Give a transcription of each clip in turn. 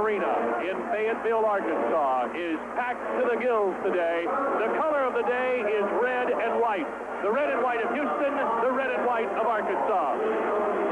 Arena in Fayetteville, Arkansas is packed to the gills today. The color of the day is red and white. The red and white of Houston, the red and white of Arkansas.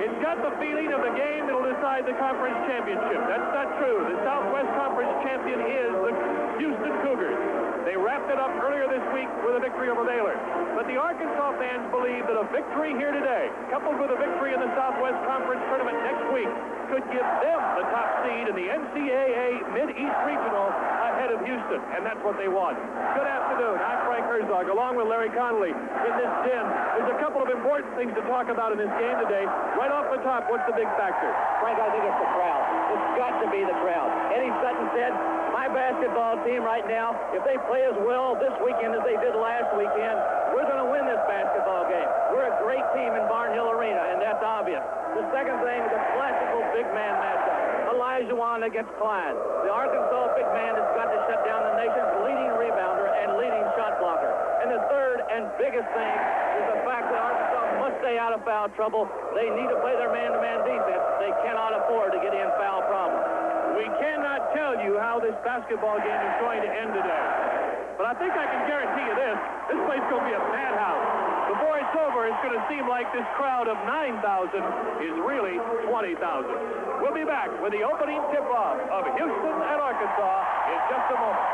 It's got the feeling of the game that will decide the conference championship. That's not true. The Southwest Conference champion is the Houston Cougars. They wrapped it up earlier this week with a victory over Baylor. But the Arkansas fans believe that a victory here today, coupled with a victory in the Southwest Conference tournament next week, could give them the top seed in the NCAA Mid-East Regional ahead of Houston, and that's what they want. Good afternoon. I'm Frank Herzog, along with Larry Connolly. In this den, there's a couple of important things to talk about in this game today. Right off the top, what's the big factor? Frank, I think it's the crowd. It's got to be the crowd. Eddie Sutton said, my basketball team right now, if they play as well this weekend as they did last weekend, we're going to win this basketball game. We're a great team in Barnhill Arena, and that's obvious. The second thing is a classical big man matchup. Olajuwon against Klein. The Arkansas big man has got to shut down the nation's leading rebounder and leading shot blocker. And the third and biggest thing is the fact that Arkansas must stay out of foul trouble. They need to play their man-to-man defense. They cannot afford to get in foul problems. We cannot tell you how this basketball game is going to end today. But I think I can guarantee you this. This place is going to be a madhouse. Before it's over, it's going to seem like this crowd of 9,000 is really 20,000. We'll be back with the opening tip-off of Houston and Arkansas in just a moment.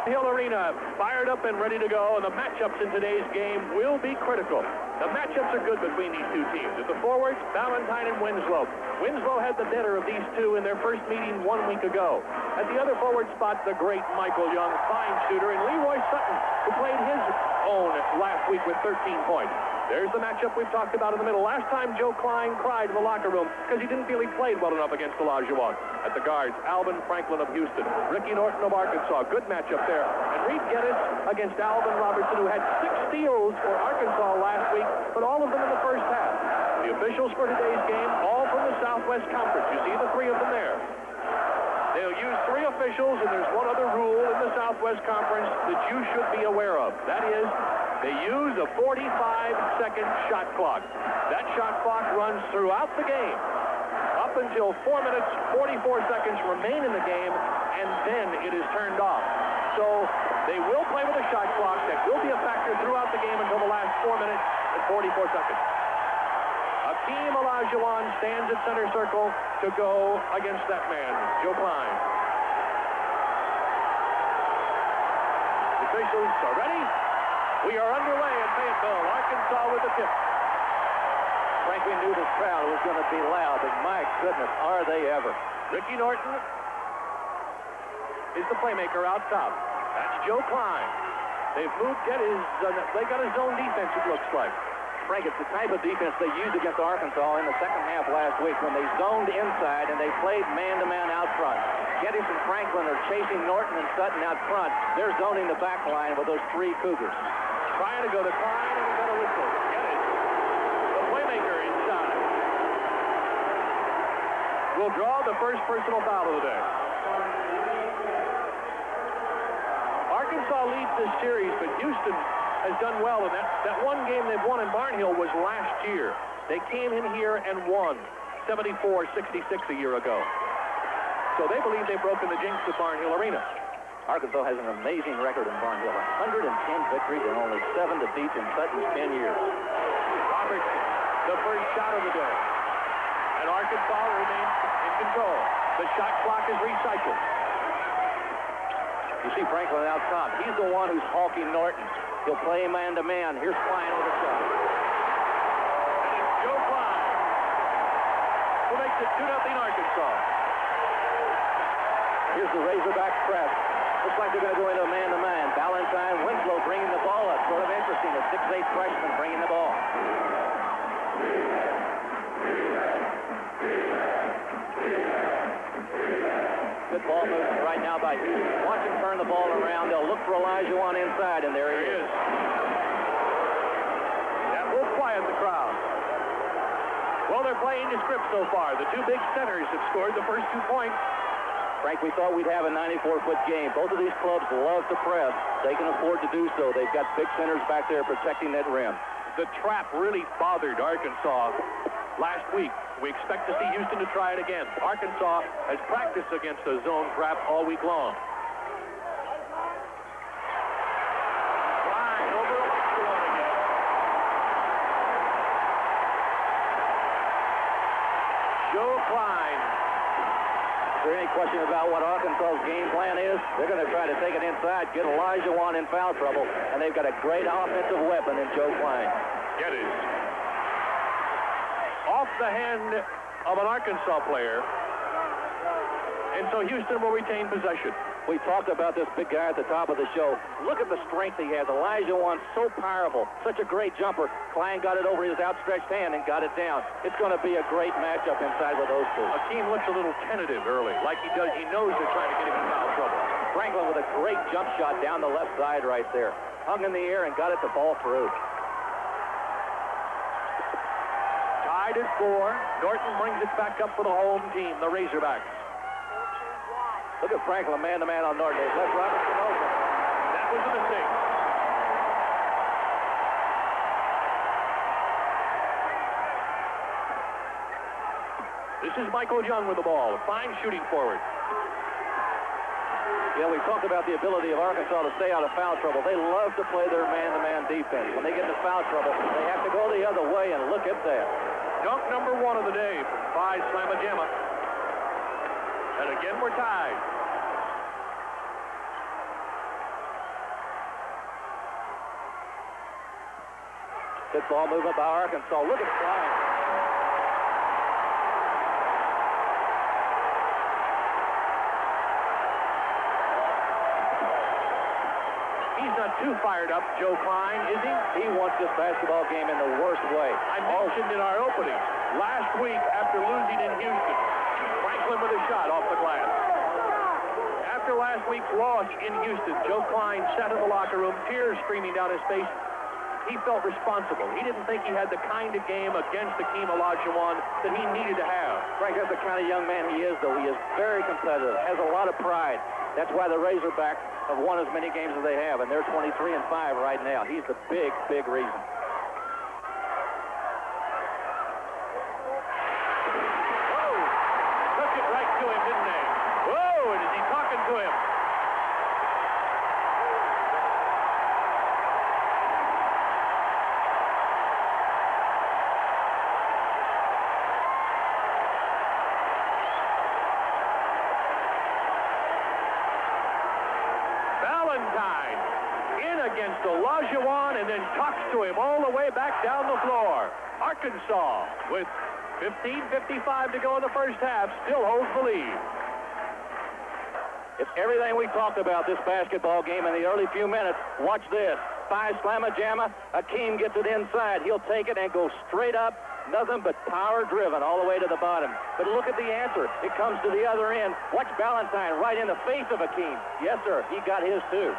Hill Arena fired up and ready to go, and the matchups in today's game will be critical. The matchups are good between these two teams. At the forwards, Valentine and Winslow. Winslow had the better of these two in their first meeting 1 week ago. At the other forward spot, the great Michael Young, fine shooter, and Leroy Sutton, who played his own last week with 13 points. There's the matchup we've talked about in the middle. Last time, Joe Klein cried in the locker room because he didn't feel he played well enough against Olajuwon. At the guards, Alvin Franklin of Houston, Ricky Norton of Arkansas. Good matchup there. And Reed Geddes against Alvin Robertson, who had 6 steals for Arkansas last week, but all of them in the first half. The officials for today's game, all from the Southwest Conference. You see the 3 of them there. They'll use 3 officials, and there's one other rule in the Southwest Conference that you should be aware of. That is, they use a 45-second shot clock. That shot clock runs throughout the game up until 4 minutes, 44 seconds remain in the game, and then it is turned off. So they will play with a shot clock that will be a factor throughout the game until the last 4 minutes and 44 seconds. Hakeem Olajuwon stands at center circle to go against that man, Joe Klein. The officials are ready. We are underway in Fayetteville, Arkansas with the tip. Frank, we knew this crowd was going to be loud, but my goodness, are they ever. Ricky Norton is the playmaker out top. That's Joe Klein. They've moved, they got a zone defense, it looks like. Frank, it's the type of defense they used against Arkansas in the second half last week when they zoned inside and they played man-to-man out front. Geddes and Franklin are chasing Norton and Sutton out front. They're zoning the back line with those 3 Cougars. Trying to go to Klein, and we got a whistle. Geddes, the playmaker inside, will draw the first personal foul of the day. Arkansas leads this series, but Houston has done well, and that one game they've won in Barnhill was last year. They came in here and won 74-66 a year ago. So they believe they've broken the jinx at Barnhill Arena. Arkansas has an amazing record in Barnhill. 110 victories and only 7 defeats in Sutton's 10 years. Robertson, the first shot of the day. And Arkansas remains in control. The shot clock is recycled. You see Franklin out top. He's the one who's hawking Norton. He'll play man-to-man. Here's Klein over shot. And it's Joe Klein who makes it 2-0 Arkansas. Here's the Razorback press. Looks like they're going to go into a man-to-man. Valentine Winslow bringing the ball up. Sort of interesting. A 6'8 freshman bringing the ball. Good ball movement right now by Houston. Watch him turn the ball around. They'll look for Olajuwon inside, and there he is. That will quiet the crowd. Well, they're playing the script so far. The 2 big centers have scored the first 2 points. Frank, we thought we'd have a 94-foot game. Both of these clubs love to press. They can afford to do so. They've got big centers back there protecting that rim. The trap really bothered Arkansas last week. We expect to see Houston to try it again. Arkansas has practiced against a zone trap all week long. Klein over Olajuwon again. Joe Klein. Is there any question about what Arkansas's game plan is? They're going to try to take it inside, get Olajuwon in foul trouble, and they've got a great offensive weapon in Joe Klein. Geddes. Off the hand of an Arkansas player. And so Houston will retain possession. We talked about this big guy at the top of the show. Look at the strength he has. Olajuwon, so powerful, such a great jumper. Klein got it over his outstretched hand and got it down. It's going to be a great matchup inside with those two. Akeem looks a little tentative early, like he does. He knows they're trying to get him in foul trouble. Franklin with a great jump shot down the left side right there. Hung in the air and got it to fall through. Tied at 4. Norton brings it back up for the home team, the Razorbacks. Look at Franklin man-to-man on Norton. He's left Robinson open. That was a mistake. This is Michael Young with the ball. Fine shooting forward. Yeah, we talked about the ability of Arkansas to stay out of foul trouble. They love to play their man-to-man defense. When they get into foul trouble, they have to go the other way, and look at that. Dunk number 1 of the day from Phi Slama Jama. And again, we're tied. Good ball movement by Arkansas. Look at Klein. He's not too fired up, Joe Klein, is he? He wants this basketball game in the worst way. I mentioned in our opening, last week after losing in Houston, Franklin with a shot off the glass. After last week's loss in Houston, Joe Klein sat in the locker room, tears streaming down his face. He felt responsible. He didn't think he had the kind of game against Akeem Olajuwon that he needed to have. Frank, that's the kind of young man he is, though. He is very competitive, has a lot of pride. That's why the Razorbacks have won as many games as they have, and they're 23-5 right now. He's the big, big reason. Whoa! Took it right to him, didn't they? Whoa! And is he talking to him? Valentine in against Olajuwon and then talks to him all the way back down the floor. Arkansas with 15:55 to go in the first half still holds the lead. It's everything we talked about this basketball game in the early few minutes. Watch this. Phi Slama Jama. Akeem gets it inside. He'll take it and go straight up. Nothing but power driven all the way to the bottom. But look at the answer. It comes to the other end. Watch Valentine right in the face of Akeem. Yes, sir. He got his too.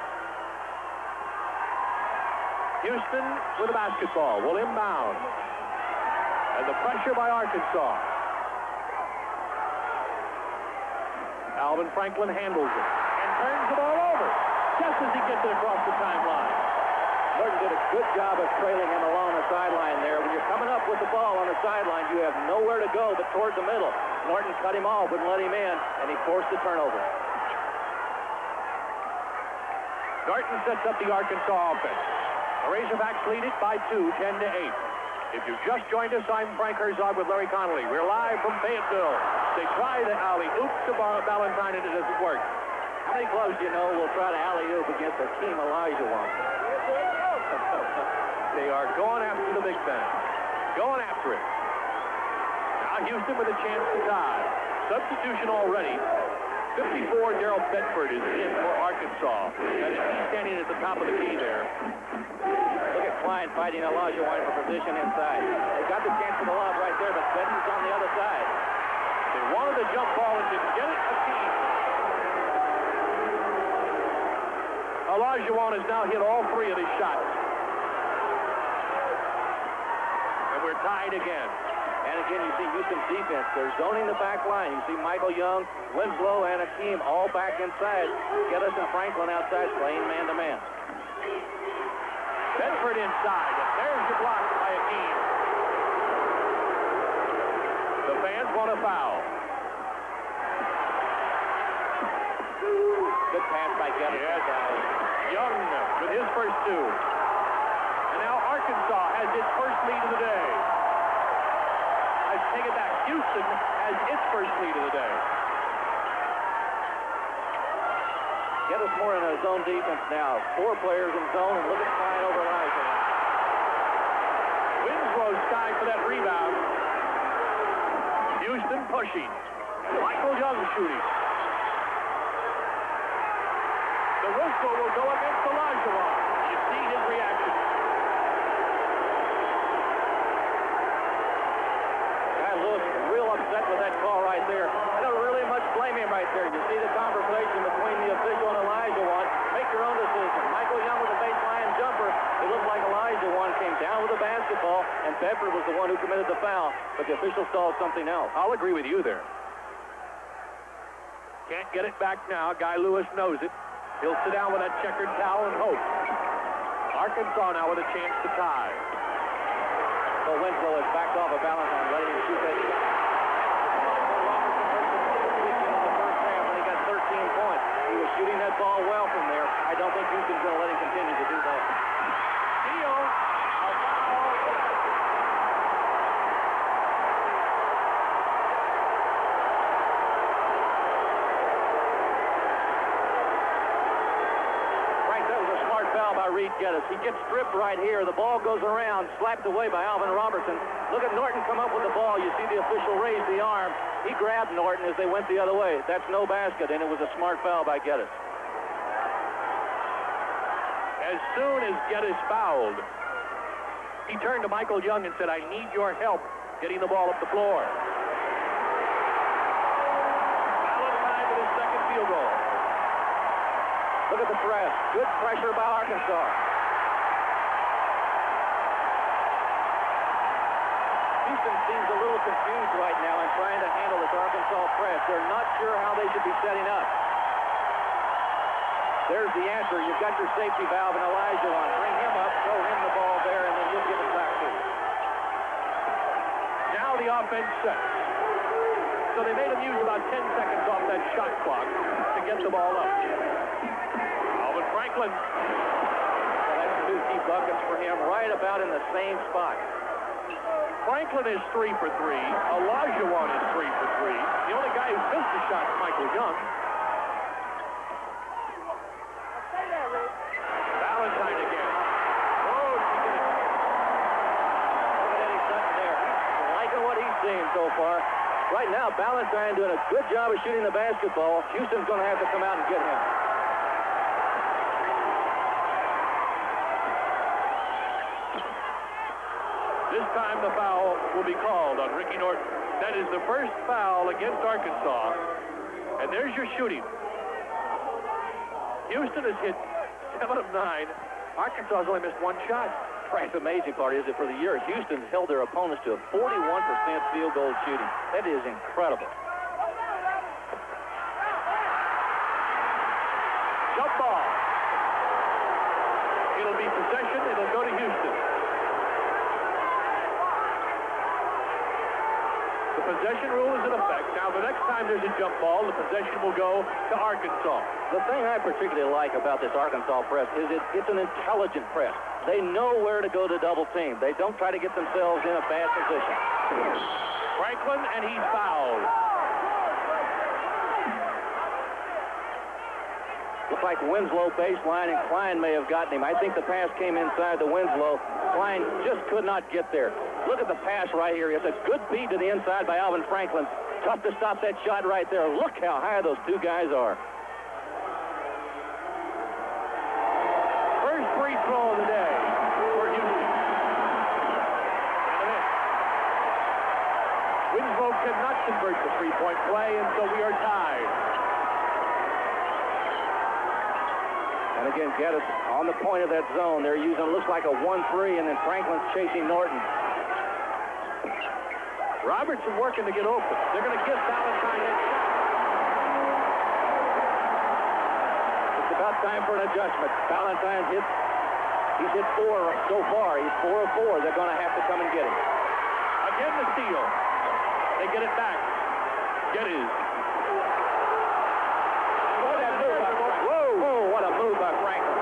Houston with the basketball will inbound. And the pressure by Arkansas. Alvin Franklin handles it and turns the ball over just as he gets it across the timeline. Norton did a good job of trailing him along the sideline there. When you're coming up with the ball on the sideline, you have nowhere to go but toward the middle. Norton cut him off, wouldn't let him in, and he forced the turnover. Norton sets up the Arkansas offense. The Razorbacks lead it by 2, 10-8. If you've just joined us, I'm Frank Herzog with Larry Connolly. We're live from Fayetteville. They try the alley-oop to Valentine, and it doesn't work. How many clubs do you know will try to alley-oop against Akeem Olajuwon? They are going after the big man. Going after it. Now Houston with a chance to tie. Substitution already. 54, Darrell Bedford is in for Arkansas. And he's standing at the top of the key there. Look at Klein fighting Olajuwon for position inside. They got the chance for the lob right there, but Bedford's on the other side. They wanted the jump ball and didn't get it. Akeem. Olajuwon has now hit all 3 of his shots. And we're tied again. And again, you see Houston's defense. They're zoning the back line. You see Michael Young, Winslow, and Akeem all back inside. Geddes and Franklin outside playing man-to-man. Bedford inside, and there's the block by Akeem. fans want a foul. Good pass by Geddes. Yes. Young with his first two. And now Arkansas has its first lead of the day. I take it back. Houston has its first lead of the day. Geddes more in a zone defense now. 4 players in zone, and look at flying over Elijah. Winslow sky for that rebound. Houston pushing. And Michael Young shooting. The whistle will go against Olajuwon. You see his reaction. Guy Lewis real upset with that call right there. I don't really much blame him right there. You see the conversation between the official and Olajuwon. Make your own decision. Michael Young with a baseline jumper. It looked like Olajuwon came down with a basketball, and Bedford was the one who committed the foul, but the official saw something else. I'll agree with you there. Can't get it back now. Guy Lewis knows it. He'll sit down with that checkered towel and hope. Arkansas now with a chance to tie. So Winslow has backed off of Valentine, letting him shoot that shot. In the first half when he got 13 points. He was shooting that ball well from there. I don't think Houston's going to let him continue to do that. Steal. A foul. Foul by Reed Geddes. He gets stripped right here. The ball goes around, slapped away by Alvin Robertson. Look at Norton come up with the ball. You see the official raise the arm. He grabbed Norton as they went the other way. That's no basket, and it was a smart foul by Geddes. As soon as Geddes fouled, he turned to Michael Young and said, I need your help getting the ball up the floor. Valentine with his second field goal. Look at the press. Good pressure by Arkansas. Houston seems a little confused right now in trying to handle this Arkansas press. They're not sure how they should be setting up. There's the answer. You've got your safety valve and Olajuwon. Bring him up, throw him the ball there, and then you'll give it back to him. Now the offense sets. So they made him use about 10 seconds off that shot clock to get the ball up. Franklin. Well, that's 2 key buckets for him right about in the same spot. Franklin is 3 for 3. Olajuwon is 3 for 3. The only guy who missed a shot is Michael Young. Valentine again. Oh, she did it. Look at Eddie Sutton there. He's liking what he's seeing so far. Right now, Valentine doing a good job of shooting the basketball. Houston's going to have to come out and get him. This time the foul will be called on Ricky Norton. That is the first foul against Arkansas. And there's your shooting. Houston has hit 7 of 9. Arkansas has only missed 1 shot. Right, the amazing part is that for the year, Houston held their opponents to a 41% field goal shooting. That is incredible. Jump ball. It'll be possession. It'll go to Houston. The possession rule is in effect. Now, the next time there's a jump ball, the possession will go to Arkansas. The thing I particularly like about this Arkansas press is it's an intelligent press. They know where to go to double team. They don't try to get themselves in a bad position. Franklin, and he's fouled. Looks like Winslow baseline, and Klein may have gotten him. I think the pass came inside the Winslow. Klein just could not get there. Look at the pass right here. It's a good feed to the inside by Alvin Franklin. Tough to stop that shot right there. Look how high those 2 guys are. First free throw of the day for Houston. Winslow cannot convert the three-point play, and so we are tied. And again, Geddes on the point of that zone. They're using, looks like a 1-3, and then Franklin's chasing Norton. Robertson working to get open. They're going to give Valentine that shot. It's about time for an adjustment. Valentine he's hit 4 so far. He's 4 of 4. They're going to have to come and get him. Again the steal. They get it back. Geddes. Whoa, what a move by Franklin.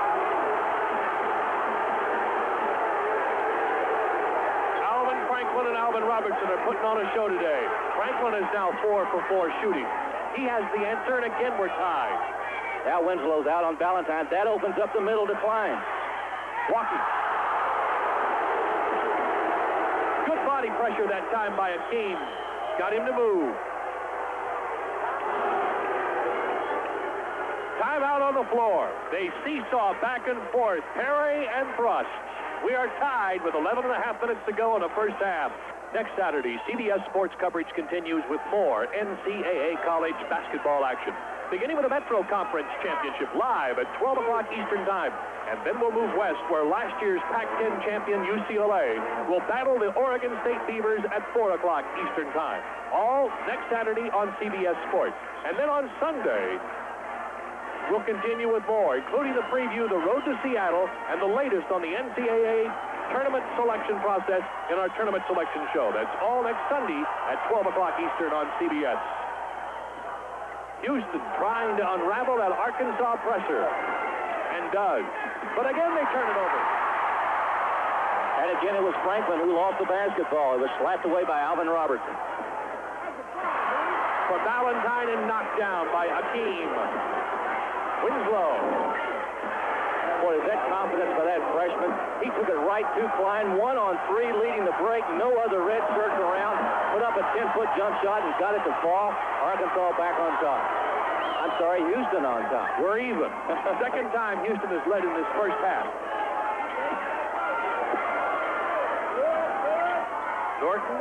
Alvin Franklin and Alvin Robertson are putting on a show today. Franklin is now 4 for 4 shooting. He has the answer, and again we're tied. Now Winslow's out on Valentine. That opens up the middle to Klein. Walking. Good body pressure that time by Akeem. Got him to move. Timeout on the floor. They seesaw back and forth. Perry and Brust. We are tied with 11 and a half minutes to go in the first half. Next Saturday, CBS Sports coverage continues with more NCAA college basketball action. Beginning with the Metro Conference Championship live at 12 o'clock Eastern Time. And then we'll move west where last year's Pac-10 champion UCLA will battle the Oregon State Beavers at 4 o'clock Eastern Time. All next Saturday on CBS Sports. And then on Sunday, we'll continue with more, including the preview, the road to Seattle, and the latest on the NCAA tournament selection process in our tournament selection show. That's all next Sunday at 12 o'clock Eastern on CBS. Houston trying to unravel that Arkansas pressure, and does. But again, they turn it over. And again, it was Franklin who lost the basketball. It was slapped away by Alvin Robertson. For Valentine and knocked down by Akeem. Winslow. Boy, is that confidence by that freshman. He took it right to Klein. 1 on 3, leading the break. No other red shirts around. Put up a 10-foot jump shot and got it to fall. Arkansas back on top. I'm sorry, Houston on top. We're even. Second time Houston has led in this first half. Norton.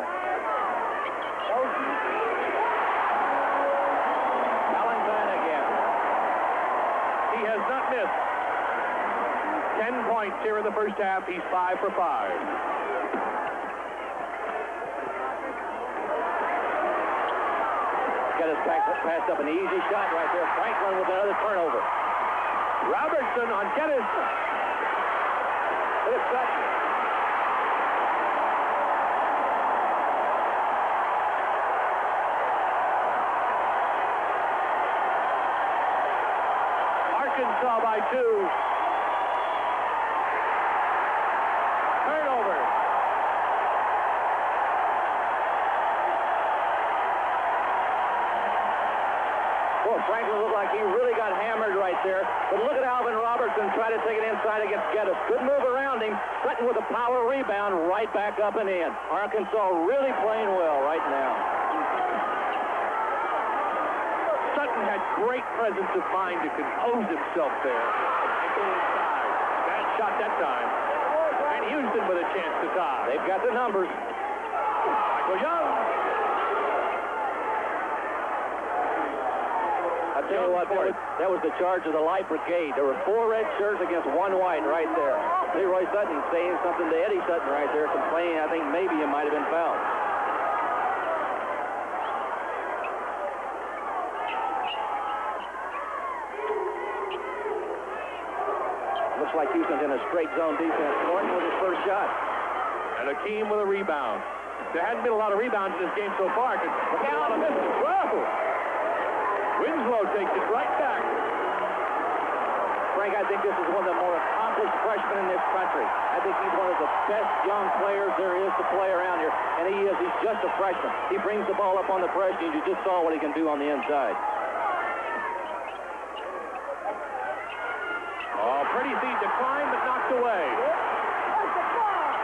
Valentine again. He has not missed. 10 points here in the first half. He's 5 for 5. Got his passed up an easy shot right there. Franklin with another turnover. Robertson on Geddes. Hit it Sutton. Arkansas by 2. Turnover. Boy, Franklin looked like he really got hammered right there. But look at Alvin Robertson try to take it inside against Geddes. Good move around him. Sutton with a power rebound right back up and in. Arkansas really playing well right now. Sutton had great presence of mind to compose himself there and go inside. Bad shot that time. And Houston with a chance to tie. They've got the numbers. Michael Young. I tell you what, that was the charge of the Light Brigade. There were 4 red shirts against 1 white right there. Leroy Sutton saying something to Eddie Sutton right there, complaining I think maybe he might have been fouled. Looks like Houston's in a straight zone defense. Norton with his first shot. And Akeem with a rebound. There hadn't been a lot of rebounds in this game so far. Look out, whoa! Winslow takes it right back. Frank, I think this is one of the more accomplished freshmen in this country. I think he's one of the best young players there is to play around here. And he is. He's just a freshman. He brings the ball up on the press, and you just saw what he can do on the inside. Oh, pretty feed to Klein, but knocked away.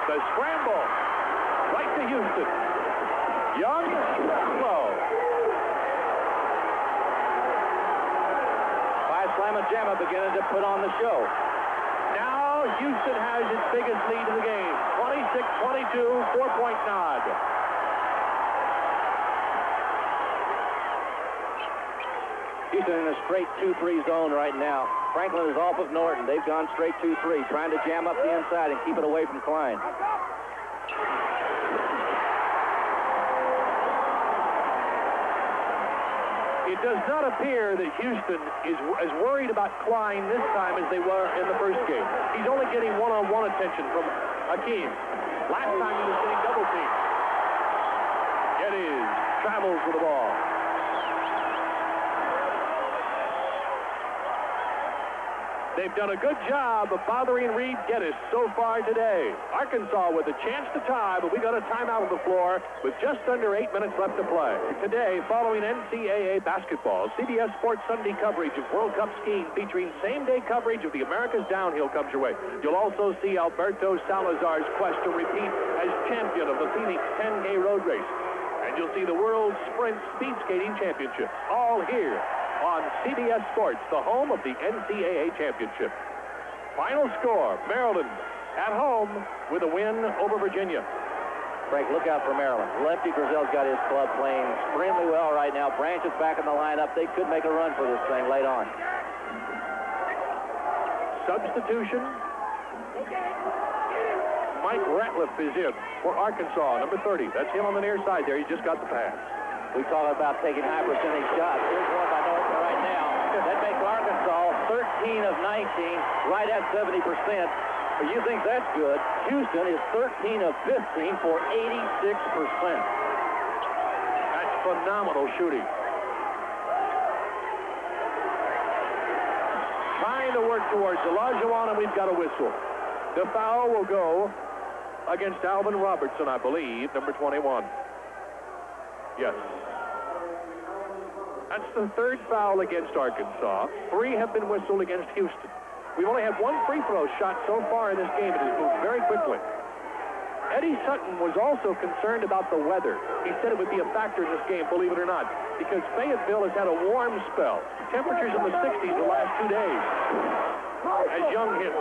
The scramble. Right to Houston. Young, slow. Slamma Jamma beginning to put on the show. Now Houston has its biggest lead in the game. 26-22, 4-point nod. Houston in a straight 2-3 zone right now. Franklin is off of Norton. They've gone straight 2-3, trying to jam up the inside and keep it away from Klein. It does not appear that Houston is as worried about Klein this time as they were in the first game. He's only getting one-on-one attention from Akeem. Last time he was getting double teamed. It is travels with the ball. They've done a good job of bothering Reed Geddes so far today. Arkansas with a chance to tie, but we got a timeout on the floor with just under 8 minutes left to play. Today, following NCAA basketball, CBS Sports Sunday coverage of World Cup skiing featuring same-day coverage of the America's Downhill comes your way. You'll also see Alberto Salazar's quest to repeat as champion of the Phoenix 10K road race. And you'll see the World Sprint Speed Skating Championship, all here on CBS Sports, the home of the NCAA Championship. Final score, Maryland at home with a win over Virginia. Frank, look out for Maryland. Lefty Grisel's got his club playing extremely well right now. Branch is back in the lineup. They could make a run for this thing late on. Substitution. Mike Ratliff is in for Arkansas, number 30. That's him on the near side there. He just got the pass. We talk about taking high percentage shots. Here's one by Norton right now. That makes Arkansas 13 of 19, right at 70%. But you think that's good. Houston is 13 of 15 for 86%. That's phenomenal shooting. Trying to work towards Olajuwon, and we've got a whistle. The foul will go against Alvin Robertson, I believe, number 21. Yes. That's the third foul against Arkansas. 3 have been whistled against Houston. We've only had 1 free throw shot so far in this game. It has moved very quickly. Eddie Sutton was also concerned about the weather. He said it would be a factor in this game, believe it or not, because Fayetteville has had a warm spell. Temperatures in the 60s the last 2 days. As Young hits.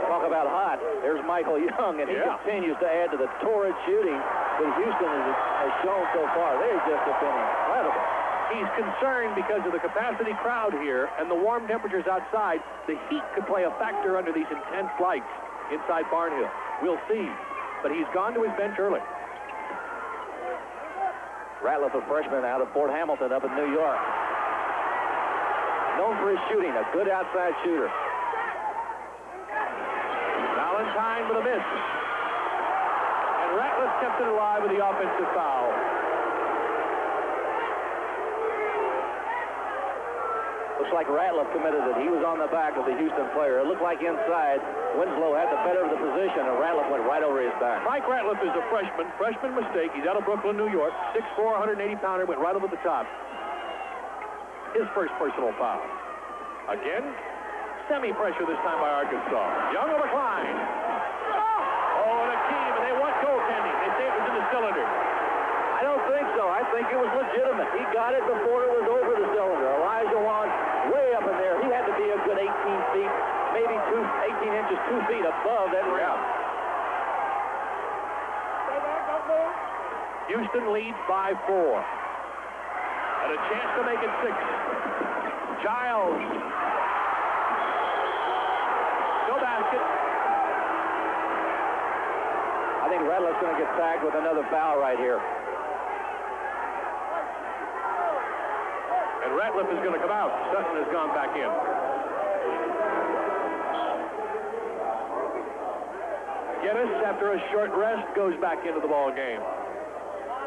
Talk about hot. There's Michael Young, and he continues to add to the torrid shooting that Houston has shown so far. They just have been incredible. He's concerned because of the capacity crowd here and the warm temperatures outside. The heat could play a factor under these intense lights inside Barnhill. We'll see. But he's gone to his bench early. Ratliff, a freshman out of Fort Hamilton up in New York. Known for his shooting, a good outside shooter. Valentine with a miss. And Ratliff kept it alive with the offensive foul. Looks like Ratliff committed it. He was on the back of the Houston player. It looked like inside, Winslow had the better of the position, and Ratliff went right over his back. Mike Ratliff is a freshman. Freshman mistake. He's out of Brooklyn, New York. 6'4", 180-pounder, went right over the top. His first personal foul. Again, semi-pressure this time by Arkansas. Young over Klein. Oh, and Akeem, and they want goaltending. They say it was in the cylinder. I don't think so. I think it was legitimate. He got it before it was over the cylinder. Olajuwon way up in there. He had to be a good 18 feet, maybe 18 inches, 2 feet above that rim. Houston leads by 4. And a chance to make it 6. Giles. No basket. I think Ratliff's going to get tagged with another foul right here. And Ratliff is going to come out. Sutton has gone back in. Geddes, after a short rest, goes back into the ball game.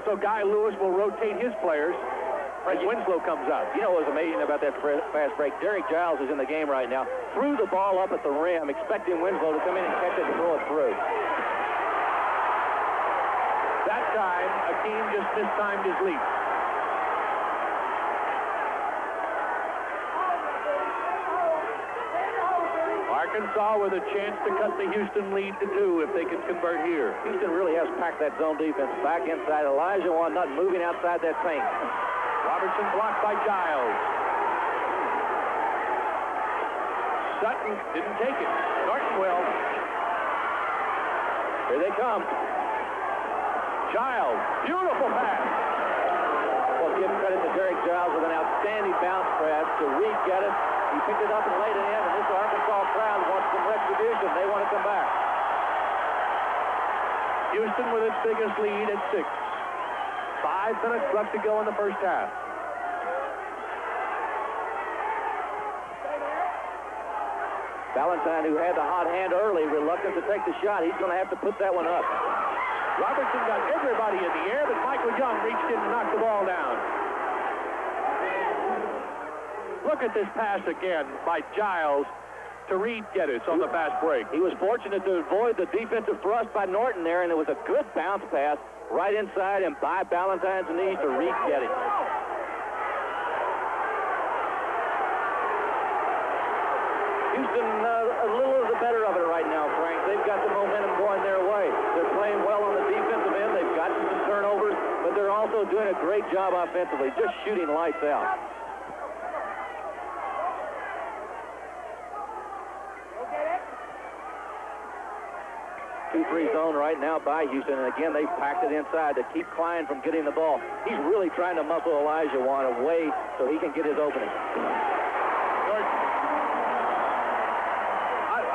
So Guy Lewis will rotate his players as Winslow comes out. You know what was amazing about that fast break? Derek Giles is in the game right now. Threw the ball up at the rim, expecting Winslow to come in and catch it and throw it through. That time, Akeem just mistimed his leap. Arkansas with a chance to cut the Houston lead to 2 if they can convert here. Houston really has packed that zone defense back inside. Olajuwon not moving outside that paint. Robertson blocked by Giles. Sutton didn't take it. Norton will. Here they come. Giles, beautiful pass. Well, give credit to Derek Giles with an outstanding bounce pass to Reed Geddes. He picked it up and laid it in, and this Arkansas crowd wants some retribution. They want to come back. Houston with its biggest lead at 6. 5 minutes left to go in the first half. Valentine, who had the hot hand early, reluctant to take the shot. He's going to have to put that one up. Robertson got everybody in the air, but Michael Young reached in and knocked the ball down. Look at this pass again by Giles to Reed Geddes on the fast break. He was fortunate to avoid the defensive thrust by Norton there, and it was a good bounce pass right inside and by Ballantyne's knees to Reed Geddes. Houston, a little of the better of it right now, Frank. They've got the momentum going their way. They're playing well on the defensive end. They've gotten some turnovers, but they're also doing a great job offensively, just shooting lights out. 2-3 zone right now by Houston, and again, they've packed it inside to keep Klein from getting the ball. He's really trying to muscle Olajuwon away so he can get his opening.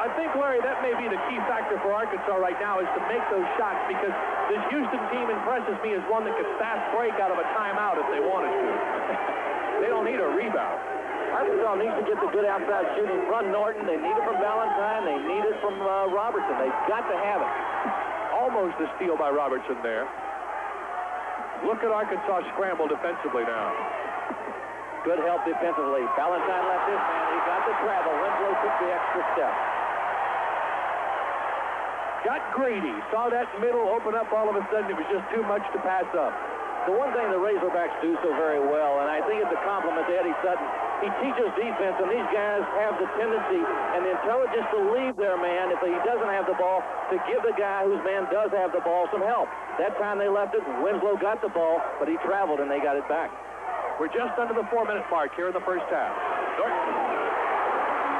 I think, Larry, that may be the key factor for Arkansas right now is to make those shots, because this Houston team impresses me as one that could fast break out of a timeout if they wanted to. They don't need a rebound. Arkansas needs to get the good outside shooting from Norton. They need it from Ballantyne. They need it from Robertson. They've got to have it. Almost a steal by Robertson there. Look at Arkansas scramble defensively now. Good help defensively. Ballantyne left his man. He got the travel. Winslow took the extra step. Got Grady. Saw that middle open up all of a sudden. It was just too much to pass up. The one thing the Razorbacks do so very well, and I think it's a compliment to Eddie Sutton, he teaches defense, and these guys have the tendency and the intelligence to leave their man if he doesn't have the ball, to give the guy whose man does have the ball some help. That time they left it, Winslow got the ball, but he traveled and they got it back. We're just under the 4-minute mark here in the first half. Norton.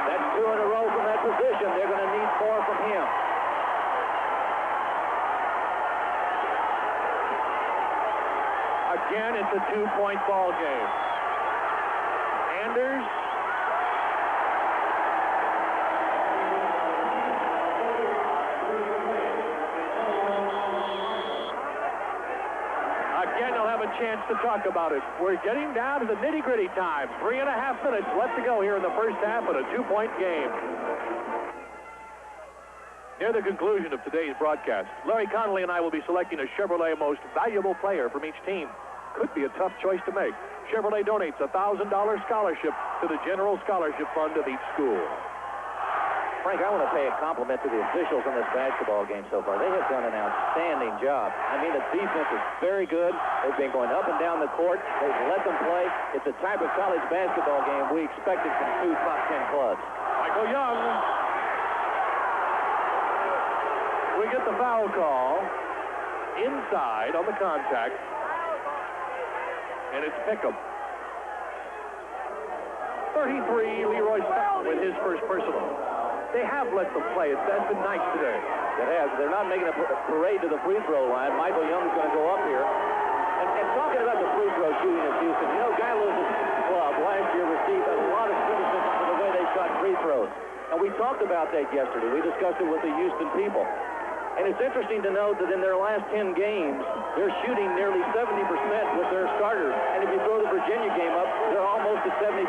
That's 2 in a row from that position. They're going to need 4 from him. Again, it's a 2-point ball game. Anders. Again, they'll have a chance to talk about it. We're getting down to the nitty-gritty time. 3.5 minutes left to go here in the first half of a 2-point game. Near the conclusion of today's broadcast, Larry Connolly and I will be selecting a Chevrolet Most Valuable Player from each team. Could be a tough choice to make. Chevrolet donates a $1,000 scholarship to the General Scholarship Fund of each school. Frank, I want to pay a compliment to the officials in this basketball game so far. They have done an outstanding job. I mean, the defense is very good. They've been going up and down the court. They've let them play. It's the type of college basketball game we expected from 2 top 10 clubs. Michael Young. We get the foul call inside on the contact. And it's Pickham. 33, Leroy Peckham with his first personal. They have let them play. That's been nice today. It has. They're not making a parade to the free throw line. Michael Young's going to go up here. And talking about the free throw shooting in Houston, you know, Gallows' club last year received a lot of criticism for the way they shot free throws. And we talked about that yesterday. We discussed it with the Houston people. And it's interesting to note that in their last 10 games, they're shooting nearly 70% with their starters. And if you throw the Virginia game up, they're almost at 75%.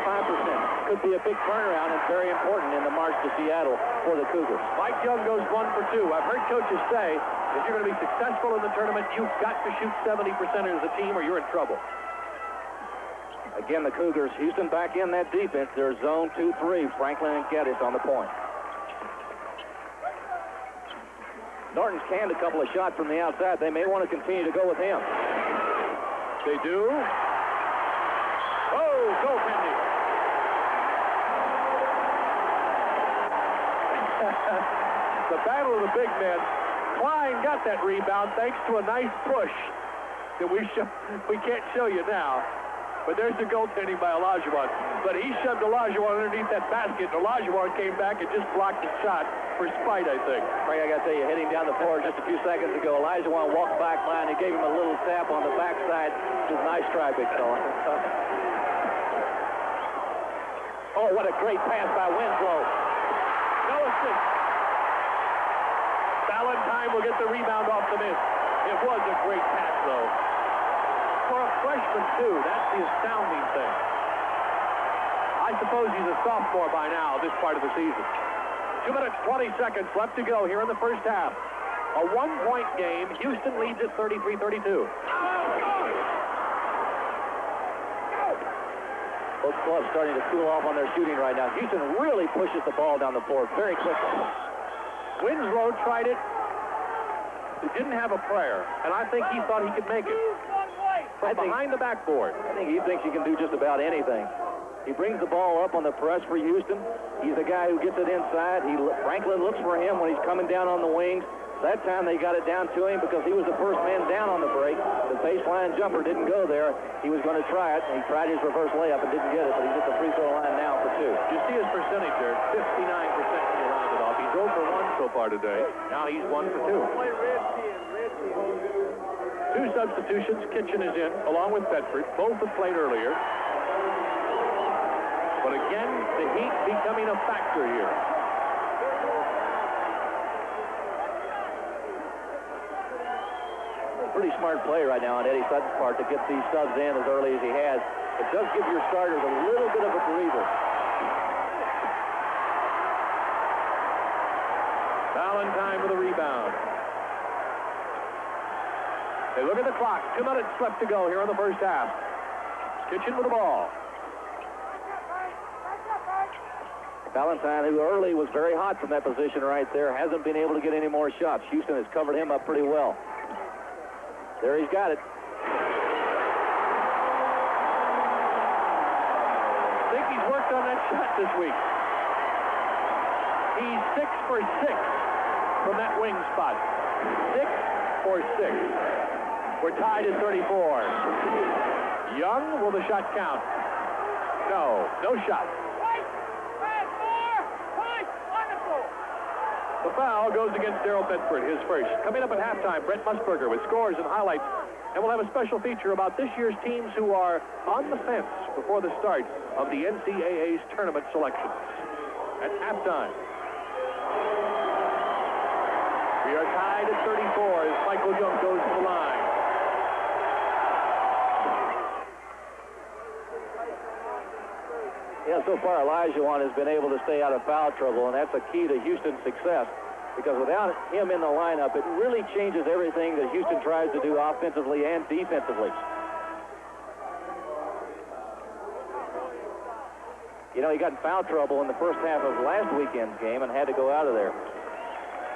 Could be a big turnaround and very important in the march to Seattle for the Cougars. Mike Young goes 1 for 2. I've heard coaches say, if you're going to be successful in the tournament, you've got to shoot 70% as a team or you're in trouble. Again, the Cougars, Houston back in that defense. They're zone 2-3. Franklin and Geddes on the point. Norton's canned a couple of shots from the outside. They may want to continue to go with him. They do. Oh, goaltending. The battle of the big men. Klein got that rebound thanks to a nice push that we can't show you now. But there's the goaltending by Olajuwon. But he shoved Olajuwon underneath that basket, and Olajuwon came back and just blocked the shot for spite, I think. Frank, I got to tell you, heading down the floor just a few seconds ago, Olajuwon walked back line and gave him a little tap on the backside. Just nice try, big fella. Oh, what a great pass by Winslow. No assist. Ballantyne will get the rebound off the miss. It was a great pass, though. For a freshman, too, that's the astounding thing. I suppose he's a sophomore by now, this part of the season. 2 minutes, 20 seconds left to go here in the first half. A 1-point game. Houston leads at 33-32. Both clubs starting to cool off on their shooting right now. Houston really pushes the ball down the floor very quickly. Winslow tried it. He didn't have a prayer, and I think he thought he could make it. From behind the backboard. I think he thinks he can do just about anything. He brings the ball up on the press for Houston. He's the guy who gets it inside. Franklin looks for him when he's coming down on the wings. That time they got it down to him because he was the first man down on the break. The baseline jumper didn't go there. He was going to try it, and he tried his reverse layup and didn't get it, but he's at the free throw line now for 2. You see his percentage there, 59% when you round it off. He's 0 for 1 so far today. Now he's 1 for 2. 2 substitutions. Kitchen is in, along with Bedford. Both have played earlier. But again, the heat becoming a factor here. Pretty smart play right now on Eddie Sutton's part to get these subs in as early as he has. It does give your starters a little bit of a breather. Valentine with a rebound. They look at the clock. 2 minutes left to go here in the first half. Kitchen with the ball. Valentine, who early was very hot from that position right there, hasn't been able to get any more shots. Houston has covered him up pretty well. There he's got it. I think he's worked on that shot this week. He's 6 for 6 from that wing spot. 6 for 6. We're tied at 34. Young, will the shot count? No shot. The foul goes against Darrell Bedford, his first. Coming up at halftime, Brent Musburger with scores and highlights. And we'll have a special feature about this year's teams who are on the fence before the start of the NCAA's tournament selections. At halftime, we are tied at 34 as Michael Young goes to the line. Yeah, so far Olajuwon has been able to stay out of foul trouble, and that's a key to Houston's success. Because without him in the lineup, it really changes everything that Houston tries to do offensively and defensively. You know, he got in foul trouble in the first half of last weekend's game and had to go out of there.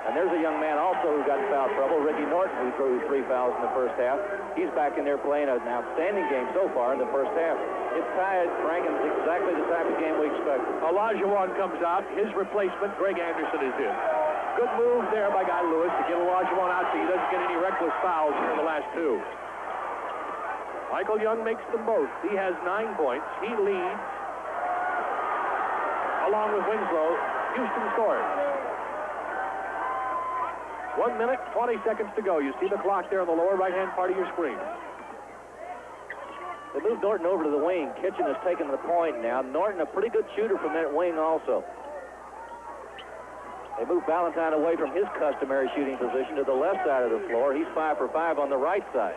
And there's a young man also who got in foul trouble, Ricky Norton, who threw 3 fouls in the first half. He's back in there playing an outstanding game so far in the first half. It's tied, Frank, and it's exactly the type of game we expected. Olajuwon comes out. His replacement, Greg Anderson, is in. Good move there by Guy Lewis to get Olajuwon out so he doesn't get any reckless fouls here in the last 2. Michael Young makes them both. He has 9 points. He leads. Along with Winslow, Houston scores. 1 minute, 20 seconds to go. You see the clock there on the lower right-hand part of your screen. They moved Norton over to the wing. Kitchen has taken the point now. Norton, a pretty good shooter from that wing also. They moved Valentine away from his customary shooting position to the left side of the floor. He's 5 for 5 on the right side.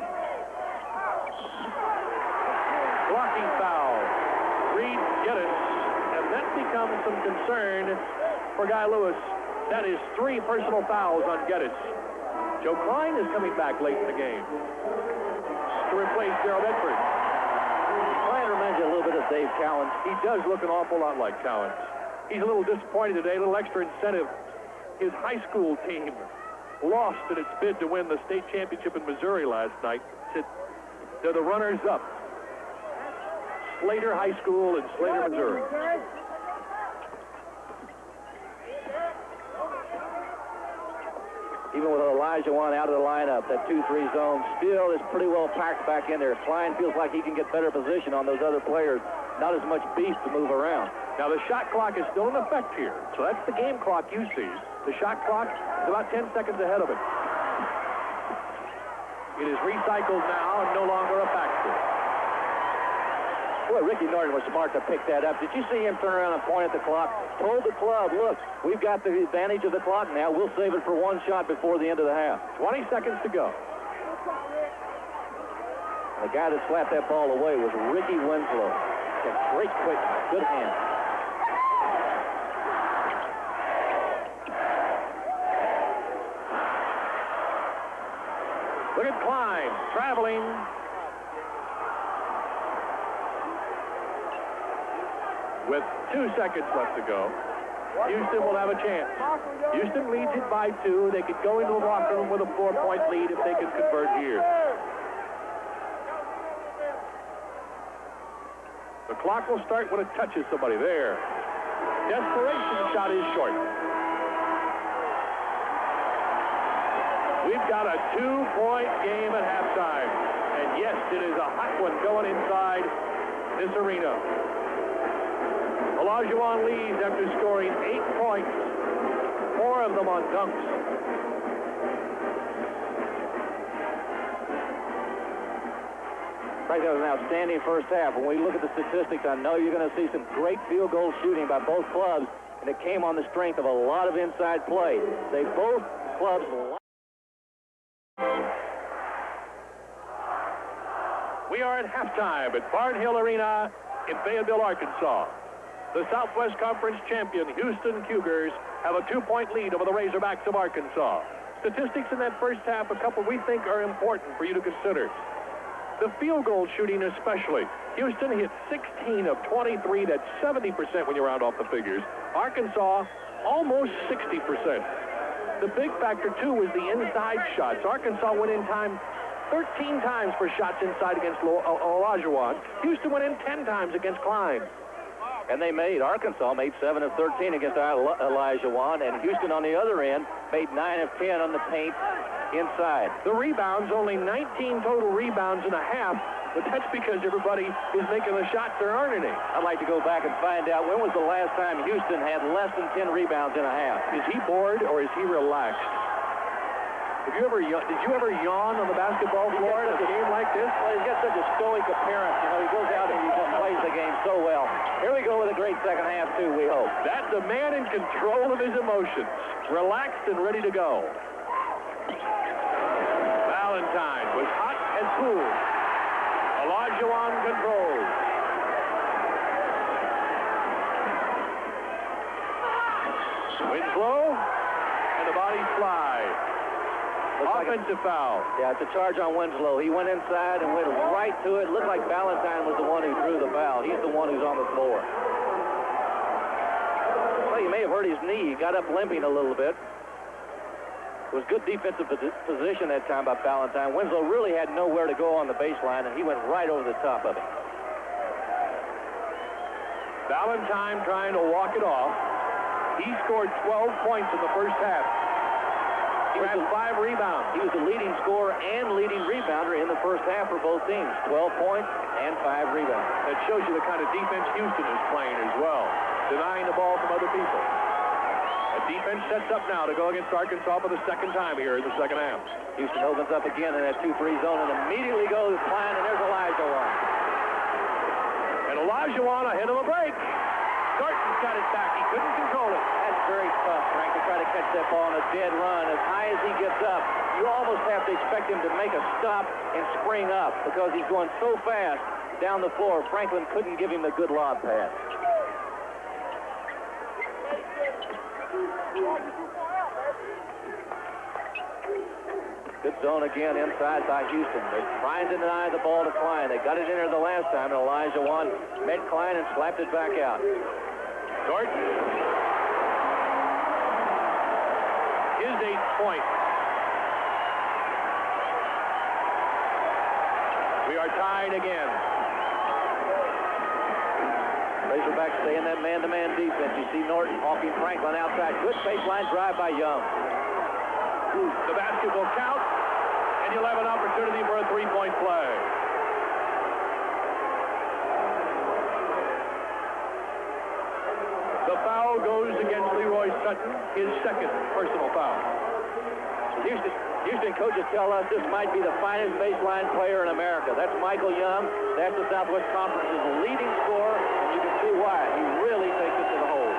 Blocking foul. Reed Geddes. And that becomes some concern for Guy Lewis. That is 3 personal fouls on Geddes. Joe Klein is coming back late in the game to replace Darrell Bedford. Klein reminds you a little bit of Dave Cowens. He does look an awful lot like Cowens. He's a little disappointed today, a little extra incentive. His high school team lost in its bid to win the state championship in Missouri last night. They're the runners-up. Slater High School in Slater, Missouri. Even with Olajuwon out of the lineup, that 2-3 zone still is pretty well packed back in there. Klein feels like he can get better position on those other players. Not as much beef to move around. Now, the shot clock is still in effect here. So that's the game clock you see. The shot clock is about 10 seconds ahead of it. It is recycled now and no longer a factor. Boy, Ricky Norton was smart to pick that up. Did you see him turn around and point at the clock? Told the club, look, we've got the advantage of the clock now. We'll save it for 1 shot before the end of the half. 20 seconds to go. And the guy that slapped that ball away was Ricky Winslow. Great quick, good hand. traveling. With 2 seconds left to go, Houston will have a chance. Houston leads it by 2. They could go into the locker room with a 4-point lead if they can convert here. The clock will start when it touches somebody there. Desperation shot is short. We've got a 2-point game at halftime. And yes, it is a hot one going inside this arena. Olajuwon leads after scoring 8 points, 4 of them on dunks. Frank, that was an outstanding first half. When we look at the statistics, I know you're going to see some great field goal shooting by both clubs, and it came on the strength of a lot of inside play. They both clubs. We are at halftime at Barnhill Arena in Fayetteville, Arkansas. The Southwest Conference champion Houston Cougars have a 2-point lead over the Razorbacks of Arkansas. Statistics in that first half, a couple we think are important for you to consider. The field goal shooting especially. Houston hit 16 of 23. That's 70% when you round off the figures. Arkansas, almost 60%. The big factor, too, was the inside shots. Arkansas went in time 13 times for shots inside against Olajuwon. Houston went in 10 times against Klein. And Arkansas made 7 of 13 against Olajuwon, and Houston on the other end made 9 of 10 on the paint inside. The rebounds, only 19 total rebounds and a half, but that's because everybody is making the shots they're earning. I'd like to go back and find out when was the last time Houston had less than 10 rebounds and a half. Is he bored or is he relaxed? Did you ever yawn on the basketball floor in a game like this? Well, he's got such a stoic appearance. You know, he goes out and he just plays the game so well. Here we go with a great second half, too, we hope. That's a man in control of his emotions. Relaxed and ready to go. Valentine was hot and cool. Olajuwon controls. Winslow, and the bodies fly. Offensive foul. Yeah, it's a charge on Winslow. He went inside and went right to it. Looked like Valentine was the one who drew the foul. He's the one who's on the floor. Well, you may have hurt his knee. He got up limping a little bit. It was good defensive position that time by Valentine. Winslow really had nowhere to go on the baseline, and he went right over the top of it. Valentine trying to walk it off. He scored 12 points in the first half. He had 5 rebounds. He was the leading scorer and leading rebounder in the first half for both teams. 12 points and 5 rebounds. That shows you the kind of defense Houston is playing as well, denying the ball from other people. The defense sets up now to go against Arkansas for the second time here in the second half. Houston opens up again in that 2-3 zone and immediately goes Klein, and there's Olajuwon. And Olajuwon ahead of a break. Thornton's got it back. He couldn't control it. That's very tough, Frank, to try to catch that ball on a dead run. As high as he gets up, you almost have to expect him to make a stop and spring up because he's going so fast down the floor. Franklin couldn't give him a good lob pass. Good zone again inside by Houston. They're trying to deny the ball to Klein. They got it in there the last time, and Olajuwon met Klein and slapped it back out. Thornton. His 8th point. We are tied again. Razorbacks stay in that man-to-man defense. You see Norton hawking Franklin outside. Good baseline drive by Young. The basket will count, and you'll have an opportunity for a 3-point play. The foul goes against Leroy Sutton, his second personal foul. Houston coaches tell us this might be the finest baseline player in America. That's Michael Young. That's the Southwest Conference's leading scorer, and you can see why. He really takes it to the hole.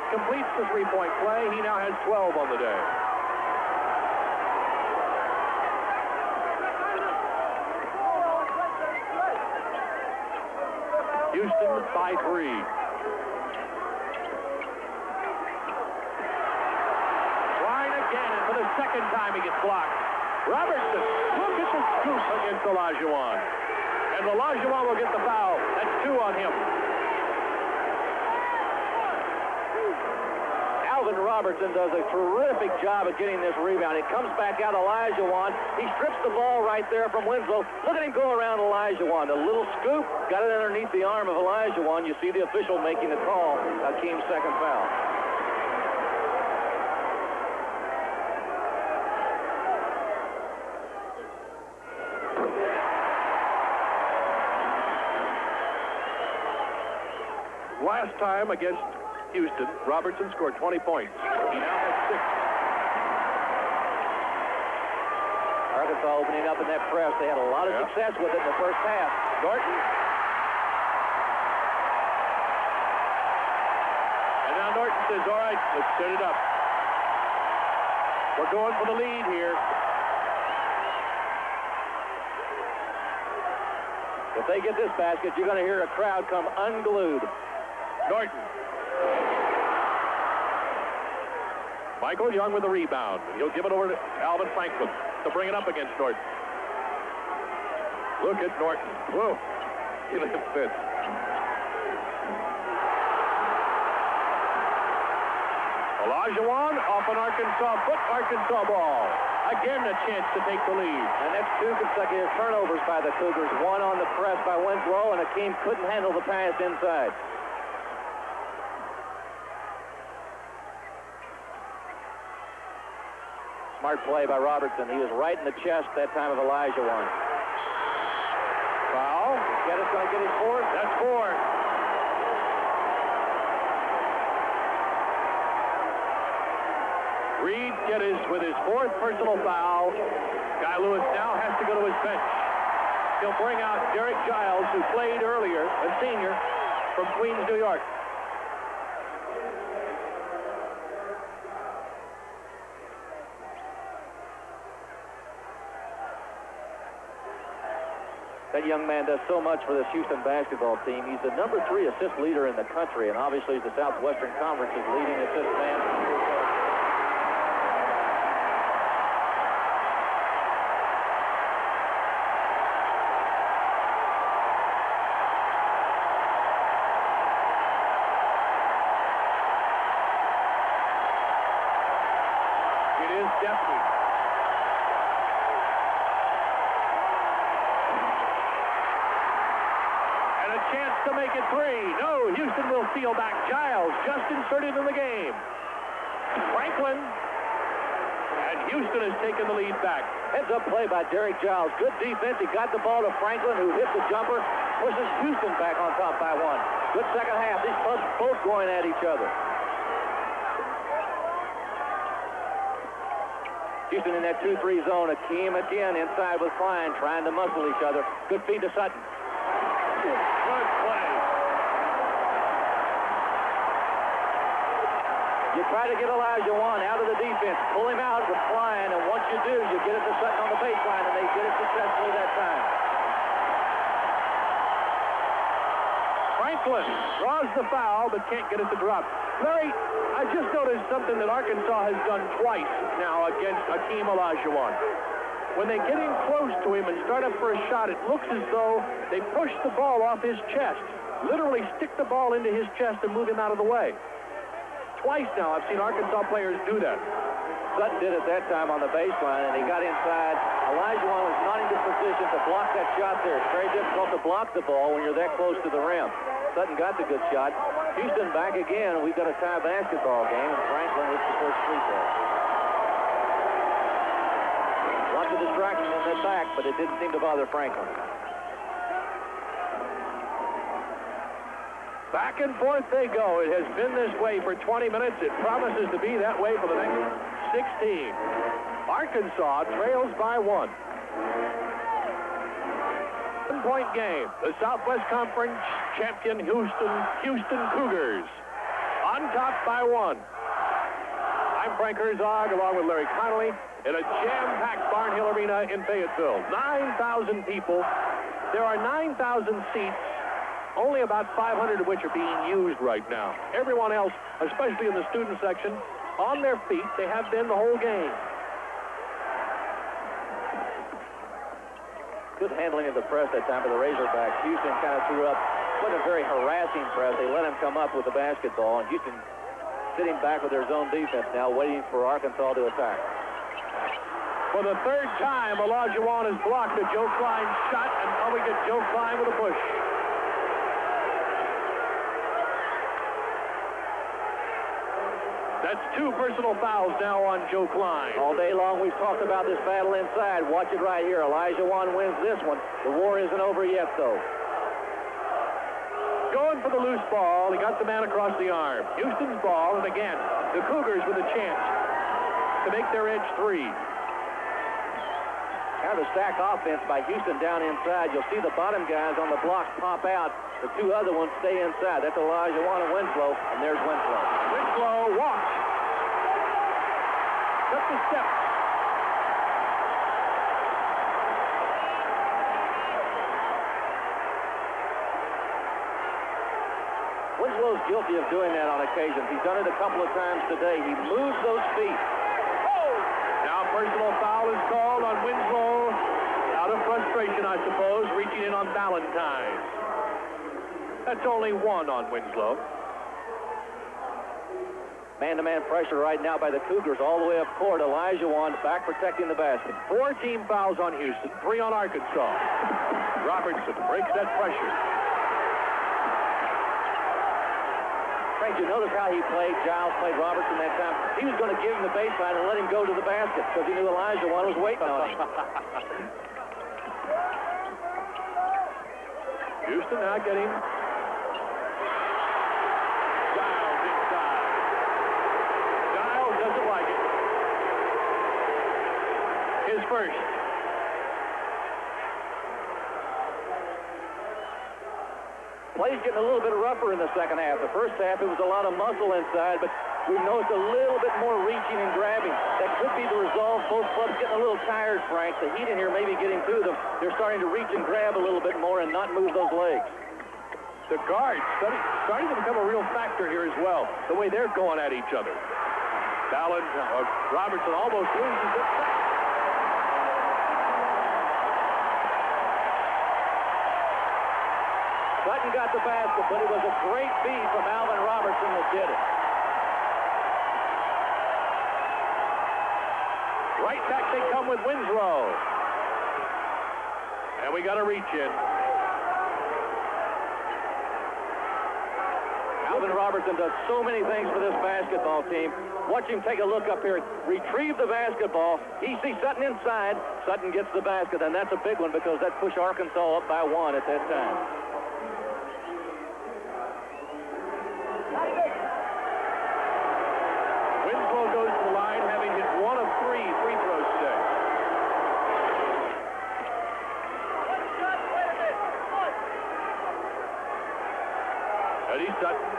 Completes the 3-point play. He now has 12 on the day. Houston by 3. Trying again for the second time he gets blocked. Robertson, look at the scoop against Olajuwon. And Olajuwon will get the foul. That's 2 on him. Alvin Robertson does a terrific job at getting this rebound. It comes back out Olajuwon. He strips the ball right there from Winslow. Look at him go around Olajuwon. A little scoop, got it underneath the arm of Olajuwon. You see the official making the call. Hakeem's second foul. Last time against Houston, Robertson scored 20 points. He now has 6. Arkansas opening up in that press. They had a lot of success with it in the first half. Norton. And now Norton says, all right, let's set it up. We're going for the lead here. If they get this basket, you're going to hear a crowd come unglued. Norton. Michael Young with the rebound. He'll give it over to Alvin Franklin to bring it up against Norton. Look at Norton. Whoa. He let it fit. Olajuwon off an Arkansas foot. Arkansas ball. Again a chance to take the lead. And that's 2 consecutive turnovers by the Cougars. 1 on the press by Winslow, and Hakeem couldn't handle the pass inside. Smart play by Robertson. He was right in the chest that time of Olajuwon. Foul. Geddes going to get his 4th. That's 4. Reed Geddes with his 4th personal foul. Guy Lewis now has to go to his bench. He'll bring out Derek Giles, who played earlier, a senior from Queens, New York. That young man does so much for this Houston basketball team. He's the number 3 assist leader in the country, and obviously he's the Southwestern Conference's leading assist man. It is Dempsey. Chance to make it 3. No, Houston will steal back. Giles just inserted in the game. Franklin. And Houston has taken the lead back. Heads-up play by Derek Giles. Good defense. He got the ball to Franklin, who hit the jumper, pushes Houston back on top by 1. Good second half. These both going at each other. Houston in that 2-3 zone. Hakeem again inside with Klein, trying to muscle each other. Good feed to Sutton. Good play. You try to get Olajuwon out of the defense. Pull him out with Klein, and once you do, you get it to Sutton on the baseline, and they did it successfully that time. Franklin draws the foul, but can't get it to drop. Larry, I just noticed something that Arkansas has done twice now against Hakeem Olajuwon. When they get in close to him and start up for a shot, it looks as though they push the ball off his chest. Literally stick the ball into his chest and move him out of the way. Twice now I've seen Arkansas players do that. Sutton did it that time on the baseline, and he got inside. Olajuwon was not in good position to block that shot there. It's very difficult to block the ball when you're that close to the rim. Sutton got the good shot. Houston back again. We've got a tie basketball game, and Franklin hits the first free throw. Lots of distraction in the back, but it didn't seem to bother Franklin. Back and forth they go. It has been this way for 20 minutes. It promises to be that way for the next 16. Arkansas trails by 1. 1-point game. The Southwest Conference champion Houston Cougars on top by 1. I'm Frank Herzog along with Larry Connolly in a jam-packed Barnhill Arena in Fayetteville. 9,000 people. There are 9,000 seats, only about 500 of which are being used right now. Everyone else, especially in the student section, on their feet. They have been the whole game. Good handling of the press that time for the Razorbacks. Houston kind of threw up, wasn't a very harassing press. They let him come up with the basketball, and Houston sitting back with their zone defense now, waiting for Arkansas to attack. For the third time, Olajuwon has blocked a Joe Klein shot, and now we get Joe Klein with a push. That's 2 personal fouls now on Joe Klein. All day long we've talked about this battle inside. Watch it right here. Olajuwon wins this one. The war isn't over yet, though. Going for the loose ball. He got the man across the arm. Houston's ball, and again, the Cougars with a chance to make their edge 3. Kind of a stacked offense by Houston down inside. You'll see the bottom guys on the blocks pop out. The 2 other ones stay inside. That's Olajuwon and Winslow, and there's Winslow. Winslow walks. Took the step. Winslow's guilty of doing that on occasions. He's done it a couple of times today. He moves those feet. Now personal foul is called on Winslow. Out of frustration, I suppose, reaching in on Valentine. That's only 1 on Winslow. Man-to-man pressure right now by the Cougars all the way up court. Olajuwon back protecting the basket. 4 team fouls on Houston, 3 on Arkansas. Robertson breaks that pressure. Frank, you notice how he played? Giles played Robertson that time. He was going to give him the baseline and let him go to the basket because he knew Olajuwon was waiting on him. Houston now getting Giles inside. Giles doesn't like it. His first. Play's getting a little bit rougher in the second half. The first half, it was a lot of muscle inside, but we've noticed a little bit more reaching and grabbing. That could be the result. Both clubs getting a little tired, Frank. The heat in here may be getting to them. They're starting to reach and grab a little bit more and not move those legs. The guards starting to become a real factor here as well, the way they're going at each other. Robertson almost loses it. Sutton got the basket, but it was a great feed from Alvin Robertson that did it. Right back they come with Winslow. And we got a reach in. Alvin Robertson does so many things for this basketball team. Watch him take a look up here, retrieve the basketball. He sees Sutton inside. Sutton gets the basket, and that's a big one because that pushed Arkansas up by 1 at that time. Winslow goes to the line, having hit 1 of 3 free throws today. Eddie Sutton.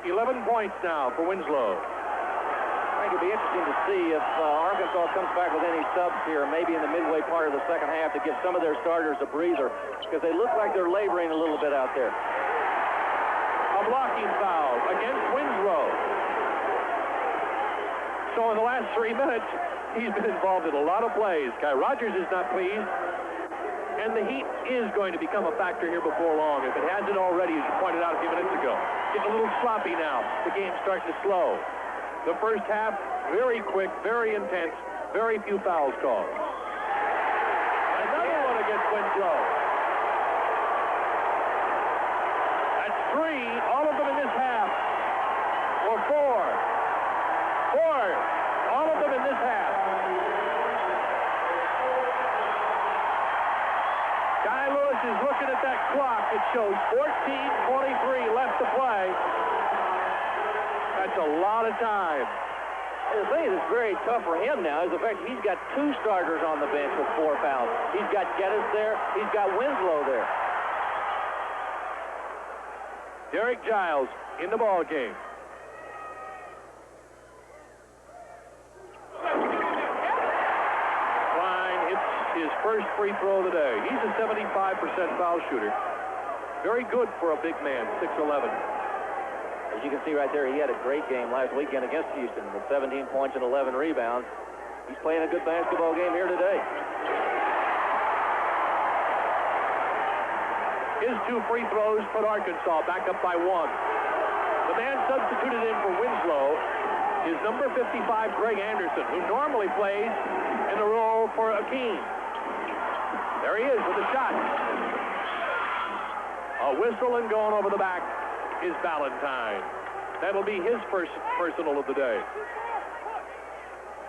$11 points now for Winslow. I think it'd be interesting to see if Arkansas comes back with any subs here, maybe in the midway part of the second half, to give some of their starters a breather, because they look like they're laboring a little bit out there. A blocking foul against Winslow. So in the last 3 minutes, he's been involved in a lot of plays. Kai Rogers is not pleased, and the heat is going to become a factor here before long, if it hasn't already, as you pointed out a few minutes ago. Getting a little sloppy now. The game's starting to slow. The first half, very quick, very intense, very few fouls called. Another one against Winslow. That's 3, all of them in this half. Or 4. 4, all of them in this half. Guy Lewis is looking at that clock. It shows 14:23 left to play. That's a lot of time. The thing that's very tough for him now is the fact he's got 2 starters on the bench with 4 fouls. He's got Geddes there. He's got Winslow there. Derek Giles in the ball game. Klein hits his first free throw of the day. He's a 75% foul shooter. Very good for a big man, 6'11". As you can see right there, he had a great game last weekend against Houston with 17 points and 11 rebounds. He's playing a good basketball game here today. His 2 free throws put Arkansas back up by 1. The man substituted in for Winslow is number 55, Greg Anderson, who normally plays in the role for Akeem. There he is with a shot. A whistle and going over the back is Valentine. That'll be his first personal of the day.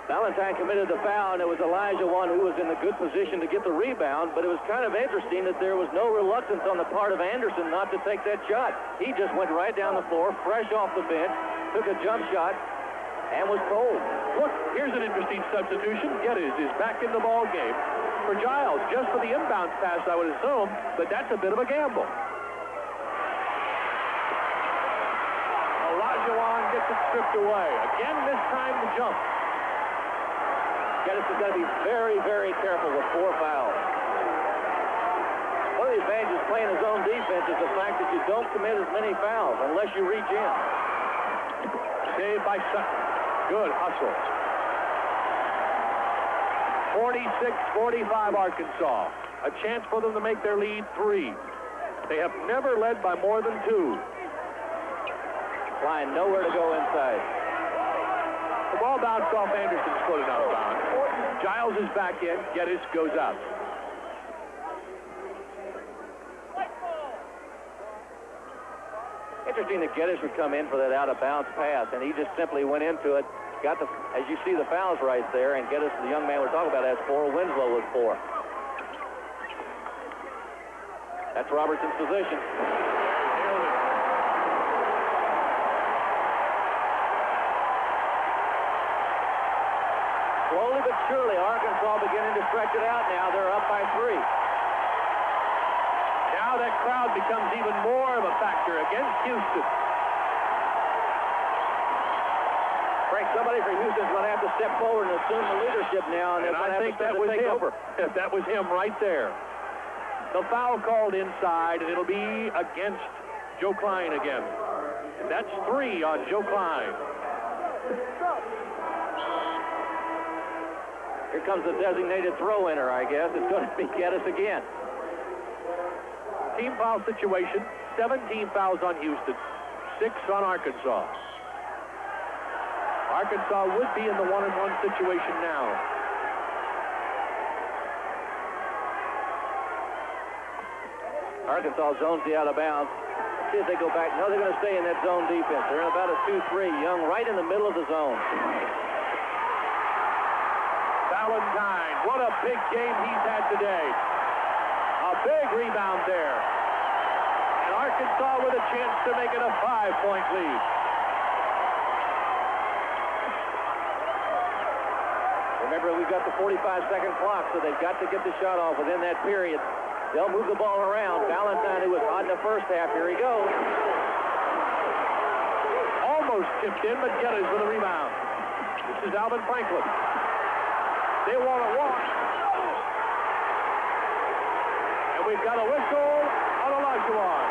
Valentine committed the foul, and it was Olajuwon who was in the good position to get the rebound, but it was kind of interesting that there was no reluctance on the part of Anderson not to take that shot. He just went right down the floor, fresh off the bench, took a jump shot, and was cold. Look, here's an interesting substitution. Geddes is back in the ball game for Giles, just for the inbounds pass, I would assume, but that's a bit of a gamble. Olajuwon gets it stripped away. Again, this time the jump. Geddes has got to be very, very careful with 4 fouls. One of the advantages of playing his own defense is the fact that you don't commit as many fouls unless you reach in. Saved by Sutton. Good hustle. 46-45 Arkansas. A chance for them to make their lead 3. They have never led by more than 2. Klein nowhere to go inside. The ball bounced off Anderson's foot and out of bounds. Giles is back in. Geddes goes out. Interesting that Geddes would come in for that out-of-bounds pass, and he just simply went into it. Got the, as you see, the fouls right there, and Geddes, the young man we're talking about, has 4. Winslow with 4. That's Robertson's position. Slowly but surely, Arkansas beginning to stretch it out now. They're up by 3. Now that crowd becomes even more of a factor against Houston. Frank, somebody from Houston's going to have to step forward and assume the leadership now. And I think that was him. That was him right there. The foul called inside, and it'll be against Joe Klein again. And that's 3 on Joe Klein. Here comes the designated throw-inner, I guess. It's going to be Geddes again. Team foul situation, 17 fouls on Houston, 6 on Arkansas. Arkansas would be in the 1-on-1 situation now. Arkansas zones the out of bounds. Let's see if they go back. No, they're going to stay in that zone defense. They're in about a 2-3. Young right in the middle of the zone. Valentine, what a big game he's had today. A big rebound there. And Arkansas with a chance to make it a 5-point lead. Remember, we've got the 45-second clock, so they've got to get the shot off within that period. They'll move the ball around. Valentine, who was hot in the first half, here he goes. Almost tipped in, but Geddes with a rebound. This is Alvin Franklin. They want to walk. And we've got a whistle on Olajuwon.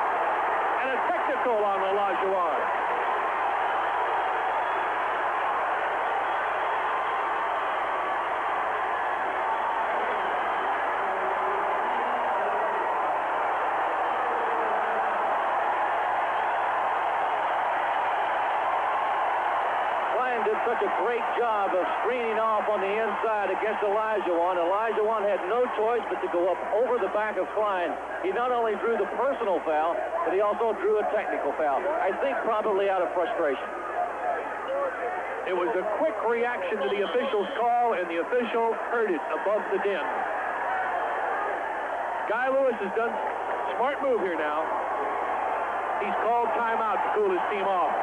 And a technical on Olajuwon. Such a great job of screening off on the inside against Olajuwon. Olajuwon had no choice but to go up over the back of Klein. He not only drew the personal foul, but he also drew a technical foul. I think probably out of frustration. It was a quick reaction to the official's call, and the official heard it above the din. Guy Lewis has done a smart move here now. He's called timeout to cool his team off.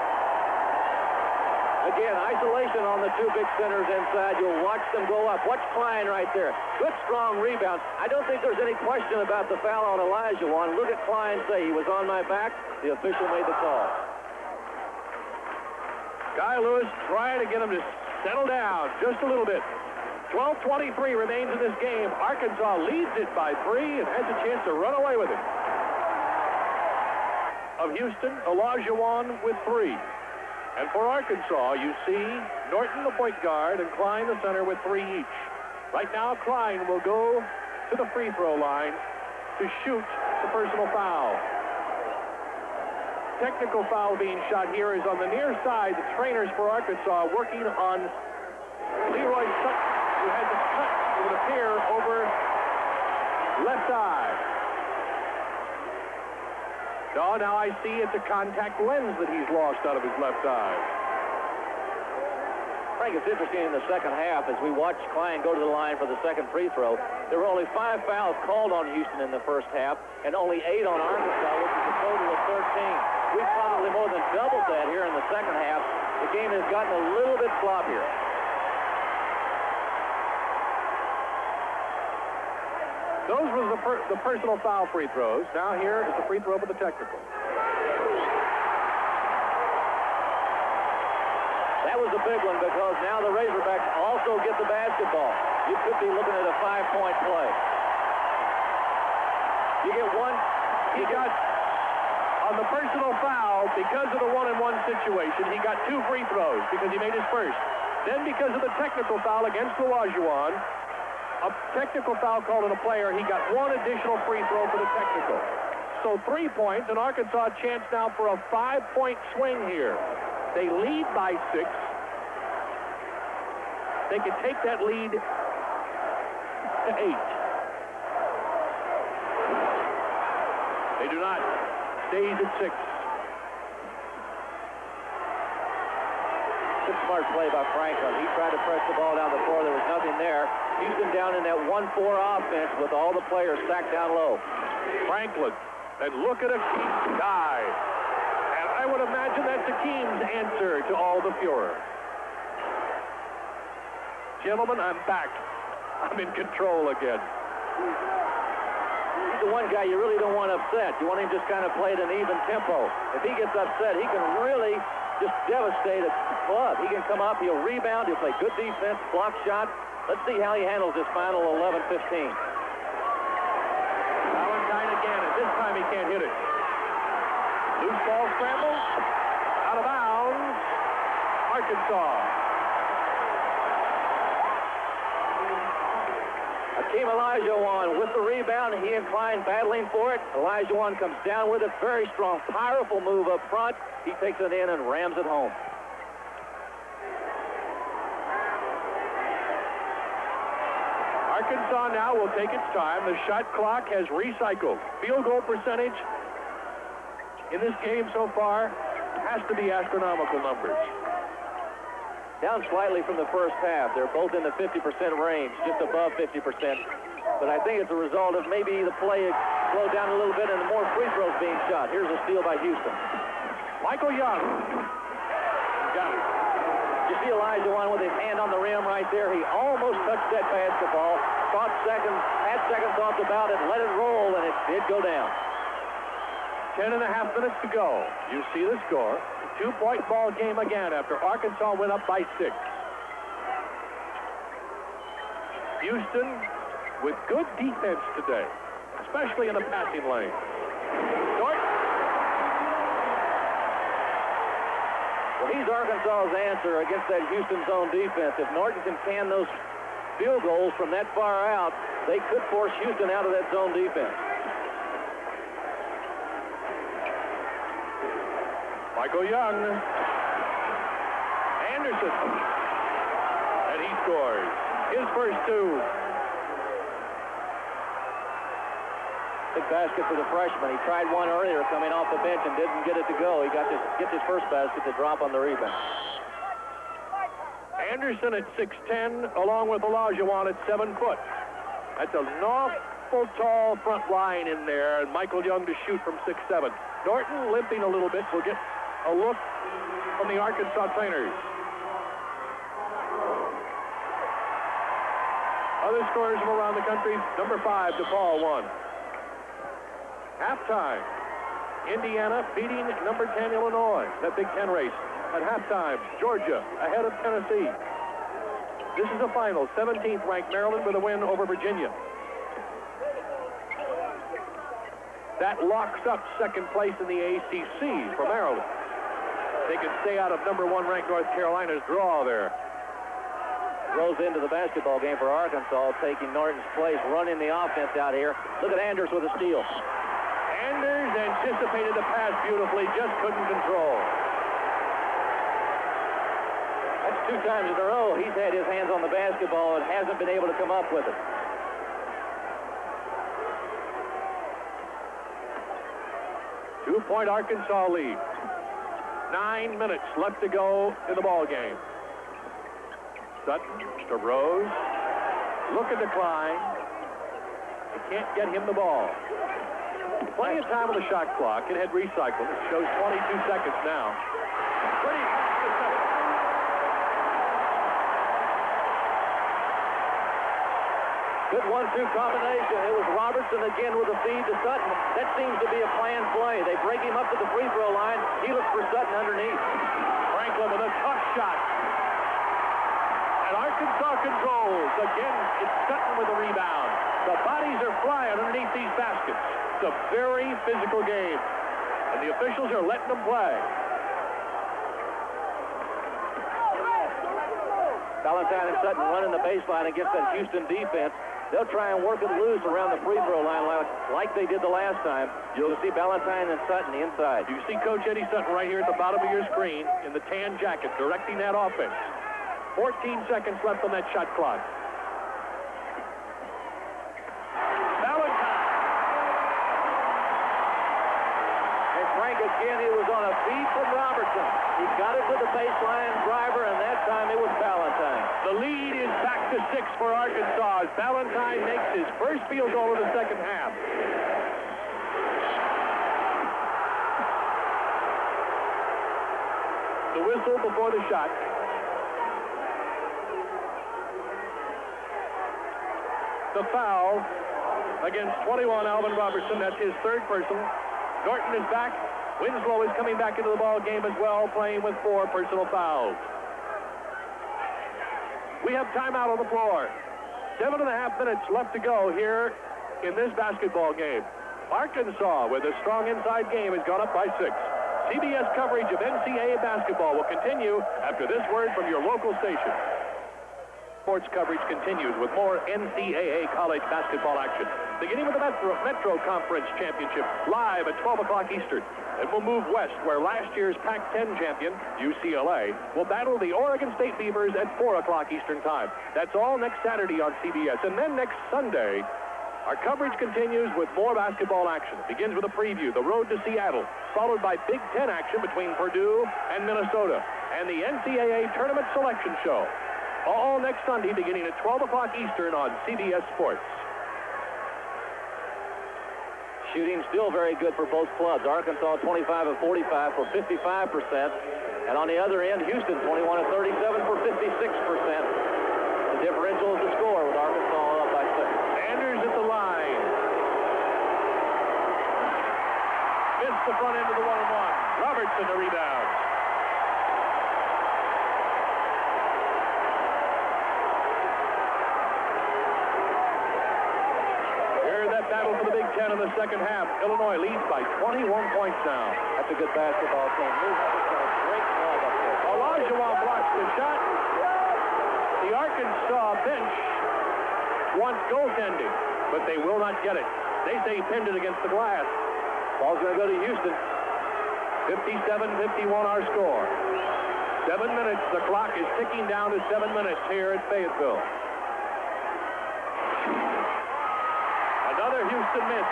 Again, isolation on the 2 big centers inside. You'll watch them go up. Watch Klein right there. Good, strong rebound. I don't think there's any question about the foul on Olajuwon. Look at Klein say, he was on my back. The official made the call. Guy Lewis trying to get him to settle down just a little bit. 12:23 remains in this game. Arkansas leads it by 3 and has a chance to run away with it. A of Houston, Olajuwon with 3. And for Arkansas, you see Norton, the point guard, and Klein, the center, with 3 each. Right now, Klein will go to the free throw line to shoot the personal foul. Technical foul being shot here is on the near side. The trainers for Arkansas working on Leroy Sutton, who has a cut, it would appear, over left eye. No, now I see it's a contact lens that he's lost out of his left eye. Frank, it's interesting in the second half as we watch Klein go to the line for the second free throw. There were only 5 fouls called on Houston in the first half and only 8 on Arkansas, which is a total of 13. We've probably more than doubled that here in the second half. The game has gotten a little bit sloppier. Those were the personal foul free throws. Now here is the free throw for the technical. That was a big one because now the Razorbacks also get the basketball. You could be looking at a 5-point play. You get one. He got, on the personal foul, because of the 1-on-1 situation, he got 2 free throws because he made his first. Then because of the technical foul against Olajuwon, a technical foul called on a player, he got 1 additional free throw for the technical. So 3 points, and Arkansas a chance now for a 5-point swing here. They lead by 6. They could take that lead to 8. They do not. Stays at 6. Good smart play by Franklin. He tried to press the ball down the floor. There was nothing there. Houston down in that 1-4 offense with all the players stacked down low. Franklin, and look at Akeem's dive. And I would imagine that's Akeem's answer to all the furor. Gentlemen, I'm back. I'm in control again. He's the one guy you really don't want upset. You want him just kind of play at an even tempo. If he gets upset, he can really just devastate a club. He can come up, he'll rebound, he'll play good defense, block shots. Let's see how he handles this final 11-15. Valentine again, and this time he can't hit it. Loose ball scramble, out of bounds, Arkansas. Akeem Olajuwon with the rebound. He and Klein battling for it. Olajuwon comes down with it. Very strong, powerful move up front. He takes it in and rams it home. Arkansas now will take its time. The shot clock has recycled. Field goal percentage in this game so far has to be astronomical numbers. Down slightly from the first half. They're both in the 50% range, just above 50%. But I think it's a result of maybe the play slowed down a little bit and the more free throws being shot. Here's a steal by Houston. Michael Young. Got it. You see Olajuwon with his hand on the rim right there. He almost touched that basketball. Thought seconds, had second thoughts about it, let it roll, and it did go down. 10.5 minutes to go. You see the score. 2-point ball game again after Arkansas went up by 6. Houston with good defense today, especially in the passing lane. Norton. Well, he's Arkansas's answer against that Houston zone defense. If Norton can can those field goals from that far out, they could force Houston out of that zone defense. Michael Young. Anderson. And he scores his first 2. Big basket for the freshman. He tried one earlier coming off the bench and didn't get it to go. He gets his first basket to drop on the rebound. Anderson at 6'10", along with Olajuwon at 7 foot. That's an awful tall front line in there, and Michael Young to shoot from 6'7". Norton limping a little bit. We'll get a look from the Arkansas trainers. Other scores from around the country. Number 5, DePaul won. Halftime. Indiana beating number 10 Illinois. That Big Ten race. At halftime, Georgia ahead of Tennessee. This is the final. 17th ranked Maryland with a win over Virginia. That locks up second place in the ACC for Maryland. They can stay out of number 1 ranked North Carolina's draw there. Throws into the basketball game for Arkansas, taking Norton's place, running the offense out here. Look at Anders with a steal. Anders anticipated the pass beautifully, just couldn't control. That's 2 times in a row he's had his hands on the basketball and hasn't been able to come up with it. Two-point Arkansas lead. 9 minutes left to go in the ball game. Sutton to Rose. Look at the Klein. They can't get him the ball. Plenty of time on the shot clock. It had recycled. It shows 22 seconds now. Pretty fast to Sutton. Good 1-2 combination. It was Robertson again with a feed to Sutton. That seems to be a planned play. They break him up to the free throw line. He looks for Sutton underneath. Franklin with a tough shot. And Arkansas controls. Again, it's Sutton with a rebound. The bodies are flying underneath these baskets. It's a very physical game. And the officials are letting them play. Valentine and Sutton running the baseline against that Houston defense. They'll try and work it loose around the free throw line like they did the last time. You'll see Valentine and Sutton inside. You see Coach Eddie Sutton right here at the bottom of your screen in the tan jacket directing that offense. 14 seconds left on that shot clock. Valentine. And Frank again, he was on a feed from Robertson. He got it to the baseline driver, and that time it was Valentine. The lead is back to 6 for Arkansas as Valentine makes his first field goal of the second half. The whistle before the shot. The foul against 21, Alvin Robertson. That's his 3rd personal. Norton is back. Winslow is coming back into the ball game as well, playing with 4 personal fouls. We have timeout on the floor. 7.5 minutes left to go here in this basketball game. Arkansas, with a strong inside game, has gone up by 6. CBS coverage of NCAA basketball will continue after this word from your local station. Sports coverage continues with more NCAA college basketball action. Beginning with the Metro Conference Championship, live at 12 o'clock Eastern. And we'll move west, where last year's Pac-10 champion, UCLA, will battle the Oregon State Beavers at 4 o'clock Eastern time. That's all next Saturday on CBS. And then next Sunday, our coverage continues with more basketball action. It begins with a preview, the road to Seattle, followed by Big Ten action between Purdue and Minnesota, and the NCAA Tournament Selection Show. All next Sunday, beginning at 12 o'clock Eastern on CBS Sports. Shooting still very good for both clubs. Arkansas 25 of 45 for 55%. And on the other end, Houston 21 of 37 for 56%. The differential is the score with Arkansas up by 6. Anders at the line. Missed the front end of the 1-and-1. Robertson the rebound. Battle for the Big Ten in the second half. Illinois leads by 21 points now. That's a good basketball team. Great club up there. Olajuwon blocks the shot. The Arkansas bench wants goaltending, but they will not get it. They say pinned it against the glass. Ball's going to go to Houston. 57-51 our score. 7 minutes. The clock is ticking down to 7 minutes here at Fayetteville. Another Houston miss,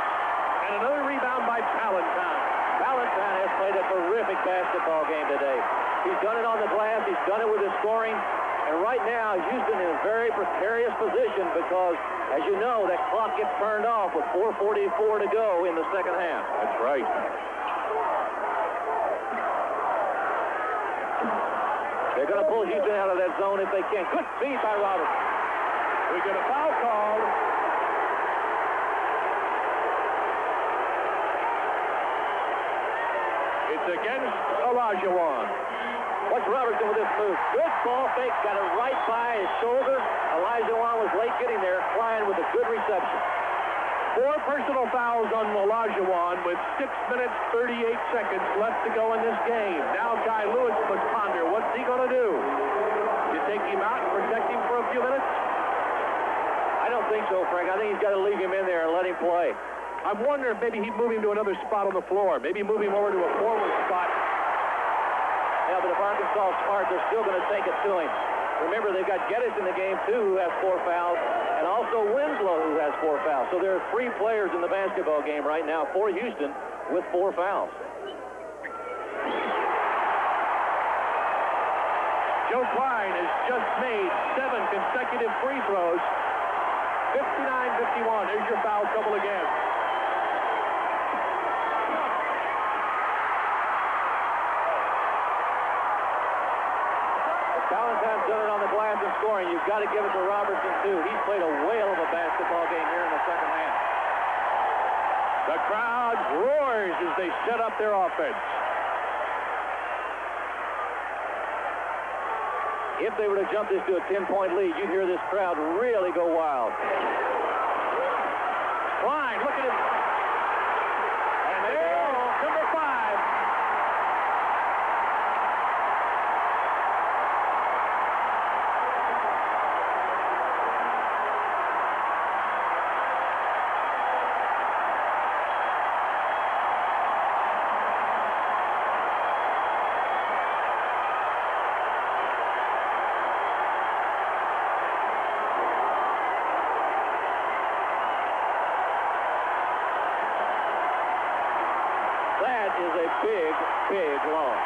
and another rebound by Valentine. Valentine has played a terrific basketball game today. He's done it on the glass. He's done it with his scoring. And right now, Houston is in a very precarious position because, as you know, that clock gets turned off with 4:44 to go in the second half. That's right. They're going to pull Houston out of that zone if they can. Good feed by Robertson. We get a foul called. It's against Olajuwon. Watch Robertson with this move. Good ball fake. Got it right by his shoulder. Olajuwon was late getting there. Klein with a good reception. 4 personal fouls on Olajuwon with 6 minutes, 38 seconds left to go in this game. Now Guy Lewis must ponder. What's he going to do? You take him out and protect him for a few minutes? I don't think so, Frank. I think he's got to leave him in there and let him play. I'm wondering if maybe he'd move him to another spot on the floor. Maybe move him over to a forward spot. Yeah, but if Arkansas is smart, they're still going to take it to him. Remember, they've got Geddes in the game, too, who has 4 fouls, and also Winslow, who has 4 fouls. So there are 3 players in the basketball game right now for Houston with 4 fouls. Joe Klein has just made 7 consecutive free throws. 59-51. There's your foul trouble again. Valentine's done it on the glass and scoring. You've got to give it to Robertson, too. He's played a whale of a basketball game here in the second half. The crowd roars as they set up their offense. If they were to jump this to a 10-point lead, you'd hear this crowd really go wild. Klein, look at him. And there, number 5. Big loss.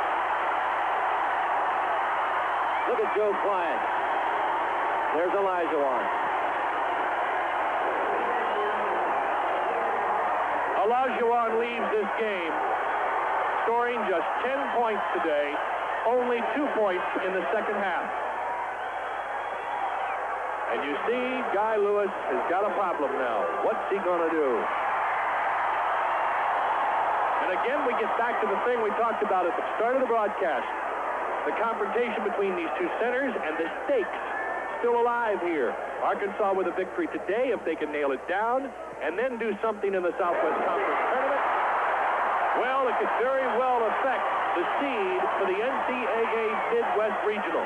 Look at Joe Klein. There's Olajuwon. Olajuwon leaves this game scoring just 10 points today, only 2 points in the second half. And you see, Guy Lewis has got a problem now. What's he going to do? And again, we get back to the thing we talked about at the start of the broadcast. The confrontation between these 2 centers and the stakes still alive here. Arkansas with a victory today, if they can nail it down, and then do something in the Southwest Conference Tournament, well, it could very well affect the seed for the NCAA Midwest Regional.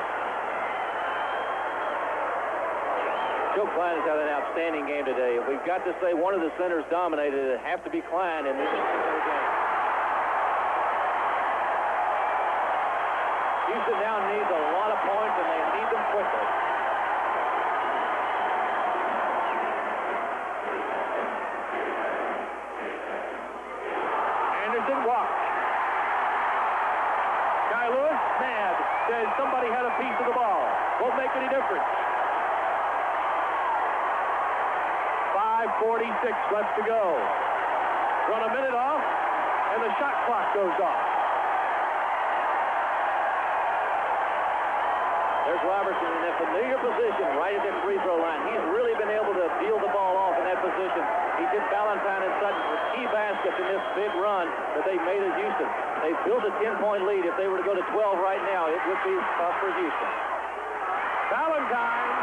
Joe Klein has had an outstanding game today. If we've got to say one of the centers dominated, it'd have to be Klein in this particular game. Houston now needs a lot of points, and they need them quickly. Anderson walks. Guy Lewis, mad, says somebody had a piece of the ball. Won't make any difference. 5:46 left to go. Run a minute off, and the shot clock goes off. There's Robertson in that familiar position right at the free throw line. He's really been able to deal the ball off in that position. He did Valentine and Sutton for key baskets in this big run that they made at Houston. They built a 10-point lead. If they were to go to 12 right now, it would be tough for Houston. Valentine.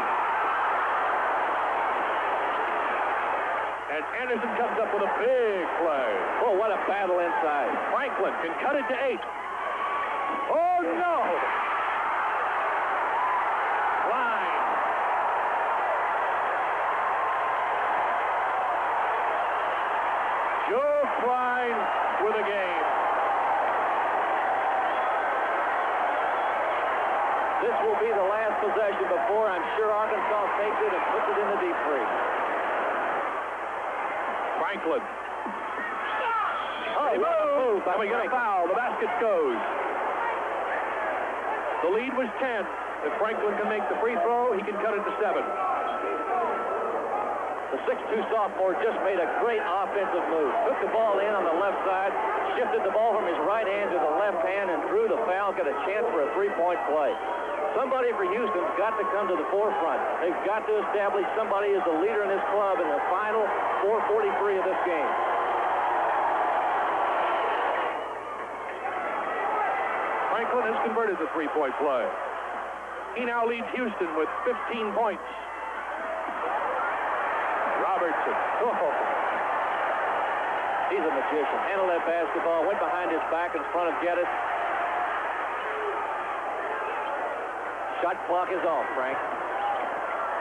And Anderson comes up with a big play. Oh, what a battle inside. Franklin can cut it to 8. Oh, no! Joe Klein with a game. This will be the last possession before I'm sure Arkansas takes it and puts it in the deep freeze. Franklin. Oh, move. And we got a foul. The basket goes. The lead was 10. If Franklin can make the free throw, he can cut it to 7. The 6'2 sophomore just made a great offensive move. Took the ball in on the left side, shifted the ball from his right hand to the left hand, and drew the foul, got a chance for a 3-point play. Somebody for Houston's got to come to the forefront. They've got to establish somebody as the leader in this club in the final 4:43 of this game. Franklin has converted the 3-point play. He now leads Houston with 15 points. Robertson. Oh. He's a magician. Handled that basketball, went behind his back in front of Geddes. Shot clock is off, Frank.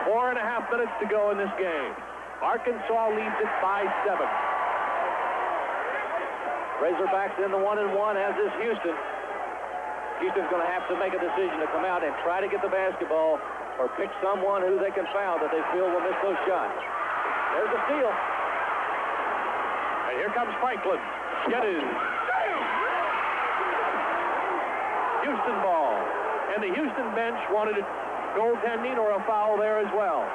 4.5 minutes to go in this game. Arkansas leads it by 7. Razorbacks in the 1-1, as is Houston. Houston's going to have to make a decision to come out and try to get the basketball or pick someone who they can foul that they feel will miss those shots. There's a steal. And here comes Franklin. Geddes. Houston ball. And the Houston bench wanted it goaltending or a foul there as well.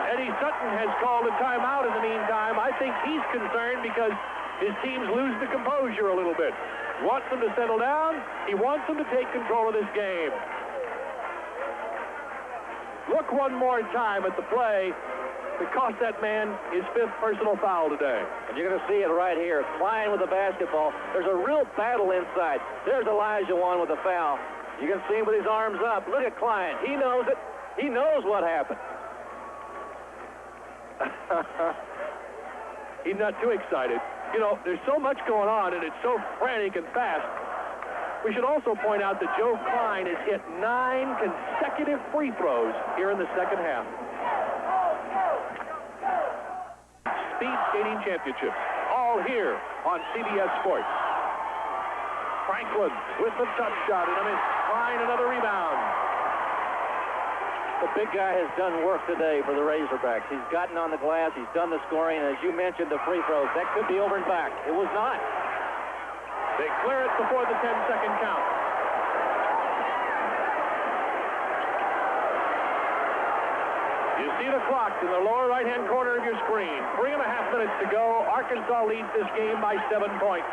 Eddie Sutton has called a timeout in the meantime. I think he's concerned because his teams lose the composure a little bit. He wants them to settle down. He wants them to take control of this game. Look one more time at the play that cost that man his 5th personal foul today. And you're going to see it right here. Klein with the basketball. There's a real battle inside. There's Olajuwon with the foul. You can see him with his arms up. Look at Klein. He knows it. He knows what happened. He's not too excited. You know, there's so much going on, and it's so frantic and fast. We should also point out that Joe Klein has hit 9 consecutive free throws here in the second half. Speed Skating Championships, all here on CBS Sports. Franklin with the touch shot, and Klein another rebound. The big guy has done work today for the Razorbacks. He's gotten on the glass, he's done the scoring, and as you mentioned, the free throws. That could be over and back. It was not. They clear it before the 10-second count. You see the clock in the lower right-hand corner of your screen. 3.5 minutes to go. Arkansas leads this game by 7 points.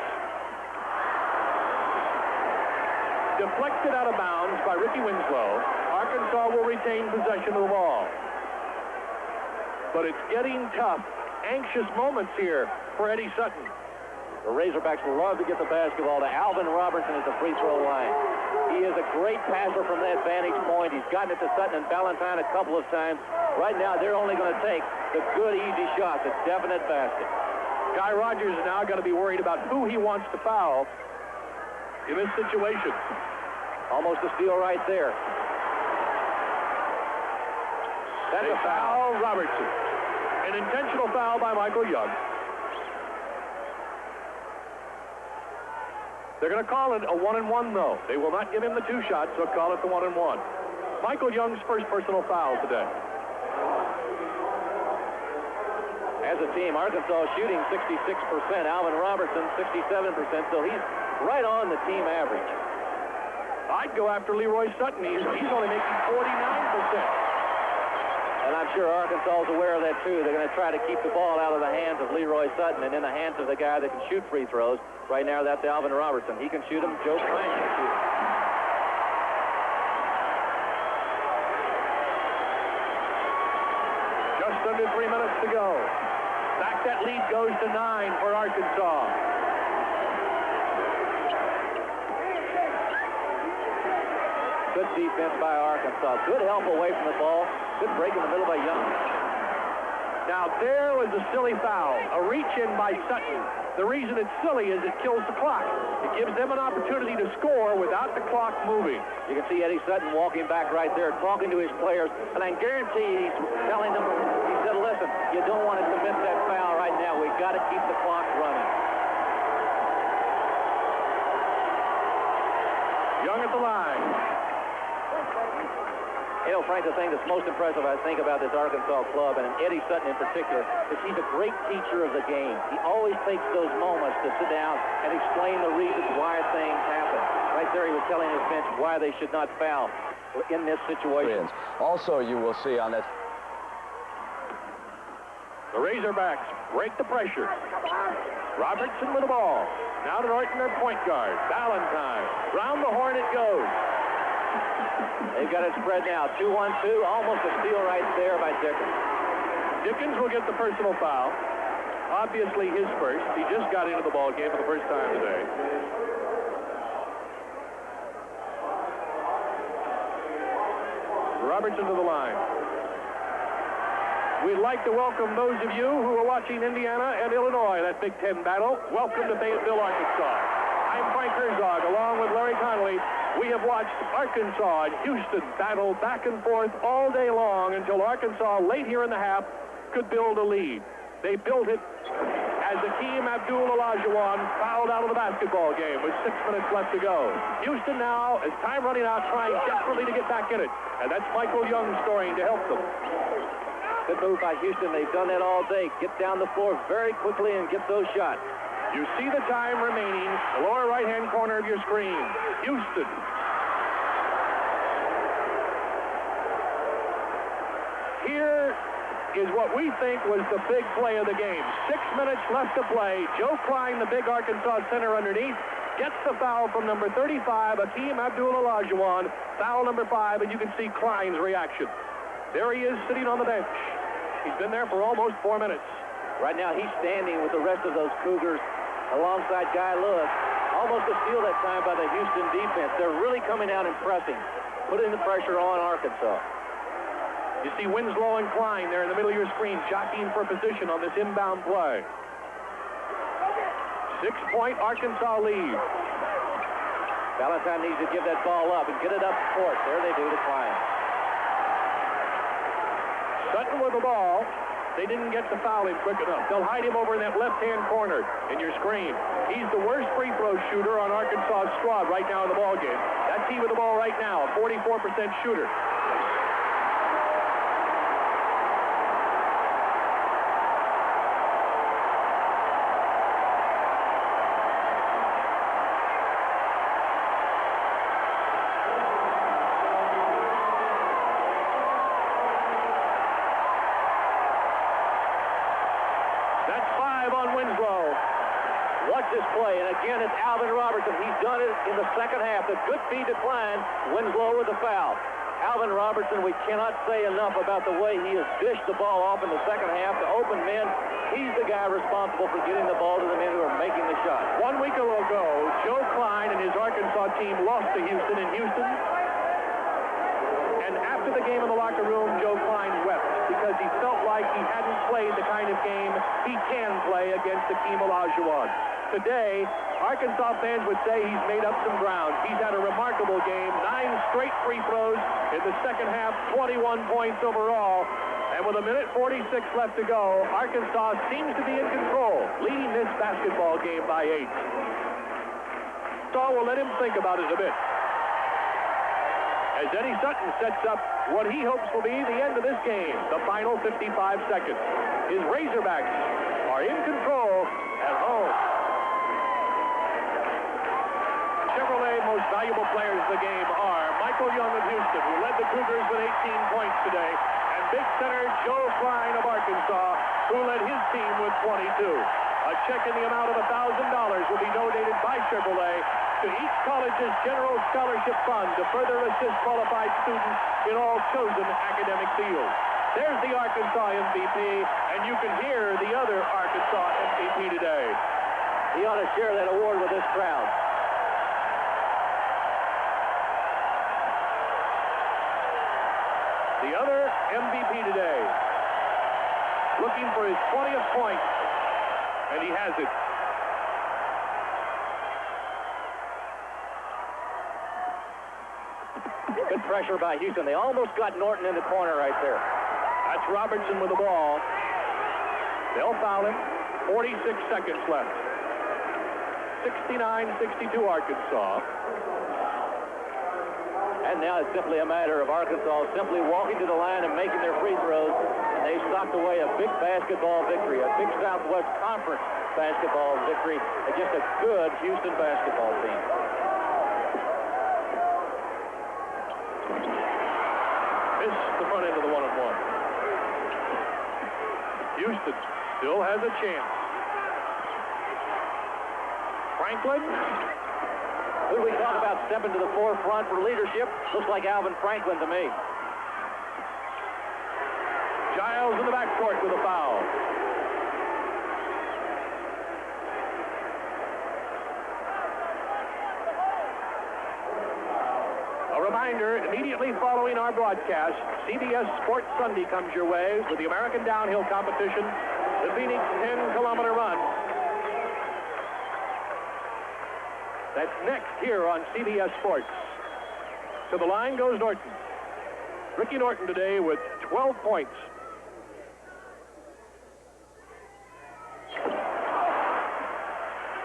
Deflected out of bounds by Ricky Winslow. Arkansas will retain possession of the ball. But it's getting tough. Anxious moments here for Eddie Sutton. The Razorbacks love to get the basketball to Alvin Robertson at the free throw line. He is a great passer from that vantage point. He's gotten it to Sutton and Valentine a couple of times. Right now, they're only going to take the good, easy shot, the definite basket. Guy Rogers is now going to be worried about who he wants to foul in this situation. Almost a steal right there. That's a foul Robertson. An intentional foul by Michael Young. They're going to call it a 1-and-1, though. They will not give him the 2 shots. They'll call it the 1-and-1. Michael Young's first personal foul today. As a team, Arkansas shooting 66%. Alvin Robertson, 67%. So he's right on the team average. I'd go after Leroy Sutton. He's only making 49%. And I'm sure Arkansas is aware of that, too. They're going to try to keep the ball out of the hands of Leroy Sutton and in the hands of the guy that can shoot free throws. Right now, that's Alvin Robertson. He can shoot them. Joe Klein can shoot them. Just under 3 minutes to go. Back that lead goes to 9 for Arkansas. Good defense by Arkansas. Good help away from the ball. Good break in the middle by Young. Now, there was a silly foul. A reach-in by Sutton. The reason it's silly is it kills the clock. It gives them an opportunity to score without the clock moving. You can see Eddie Sutton walking back right there, talking to his players. And I guarantee he's telling them, he said, listen, you don't want to commit that foul right now. We've got to keep the clock running. Young at the line. You know, Frank, the thing that's most impressive, I think, about this Arkansas club, and Eddie Sutton in particular, is he's a great teacher of the game. He always takes those moments to sit down and explain the reasons why things happen. Right there, he was telling his bench why they should not foul in this situation. Also, you will see on that. The Razorbacks break the pressure. Robertson with the ball. Now to Norton, their point guard. Valentine. Round the horn it goes. They've got it spread now. 2-1-2. Almost a steal right there by Dickens. Dickens will get the personal foul. Obviously his first. He just got into the ball game for the first time today. Robertson to the line. We'd like to welcome those of you who are watching Indiana and Illinois, that Big Ten battle. Welcome to Fayetteville, Arkansas. I'm Frank Herzog, along with Larry Connolly. We have watched Arkansas and Houston battle back and forth all day long until Arkansas, late here in the half, could build a lead. They built it as Akeem Abdul-Olajuwon fouled out of the basketball game with 6 minutes left to go. Houston now, as time running out, trying desperately to get back in it. And that's Michael Young scoring to help them. Good move by Houston. They've done that all day. Get down the floor very quickly and get those shots. You see the time remaining, the lower right-hand corner of your screen. Houston. Here is what we think was the big play of the game. 6 minutes left to play. Joe Klein, the big Arkansas center underneath, gets the foul from number 35, Akeem Abdul-Olajuwon, foul number 5, and you can see Klein's reaction. There he is sitting on the bench. He's been there for almost 4 minutes. Right now he's standing with the rest of those Cougars alongside Guy Lewis. Almost a steal that time by the Houston defense. They're really coming out and pressing, putting the pressure on Arkansas. You see Winslow and Klein there in the middle of your screen, jockeying for position on this inbound play. 6-point Arkansas lead. Valentine needs to give that ball up and get it up court. There they do to Klein. Sutton with the ball. They didn't get the foul in quick enough. They'll hide him over in that left-hand corner in your screen. He's the worst free throw shooter on Arkansas' squad right now in the ball game. That's he with the ball right now, a 44% shooter. Again, it's Alvin Robertson. He's done it in the second half. The good feed to Klein. Winslow with the foul. Alvin Robertson, we cannot say enough about the way he has dished the ball off in the second half to open men. He's the guy responsible for getting the ball to the men who are making the shot. 1 week ago, Joe Klein and his Arkansas team lost to Houston in Houston. And after the game in the locker room, Joe Klein wept because he felt like he hadn't played the kind of game he can play against Akeem Olajuwon. Today, Arkansas fans would say he's made up some ground. He's had a remarkable game. 9 straight free throws in the second half, 21 points overall. And with 1:46 left to go, Arkansas seems to be in control, leading this basketball game by 8. So we'll let him think about it a bit. As Eddie Sutton sets up what he hopes will be the end of this game, the final 55 seconds. His Razorbacks are in control at home. Chevrolet most valuable players of the game are Michael Young of Houston, who led the Cougars with 18 points today, and big center Joe Klein of Arkansas, who led his team with 22. A check in the amount of $1,000 will be donated by Chevrolet to each college's general scholarship fund to further assist qualified students in all chosen academic fields. There's the Arkansas MVP, and you can hear the other Arkansas MVP today. He ought to share that award with this crowd. The other MVP today, looking for his 20th point, and he has it. Good pressure by Houston. They almost got Norton in the corner right there. That's Robertson with the ball. They'll foul him. 46 seconds left. 69-62 Arkansas. And now it's simply a matter of Arkansas simply walking to the line and making their free throws. And they socked away a big basketball victory, a big Southwest Conference basketball victory against a good Houston basketball team. Missed the front end of the one-on-one. Houston still has a chance. Franklin. Who do we talk about stepping to the forefront for leadership? Looks like Alvin Franklin to me. Giles in the backcourt with a foul. A reminder, immediately following our broadcast, CBS Sports Sunday comes your way with the American Downhill Competition, the Phoenix 10-kilometer run. That's next here on CBS Sports. To the line goes Norton. Ricky Norton today with 12 points.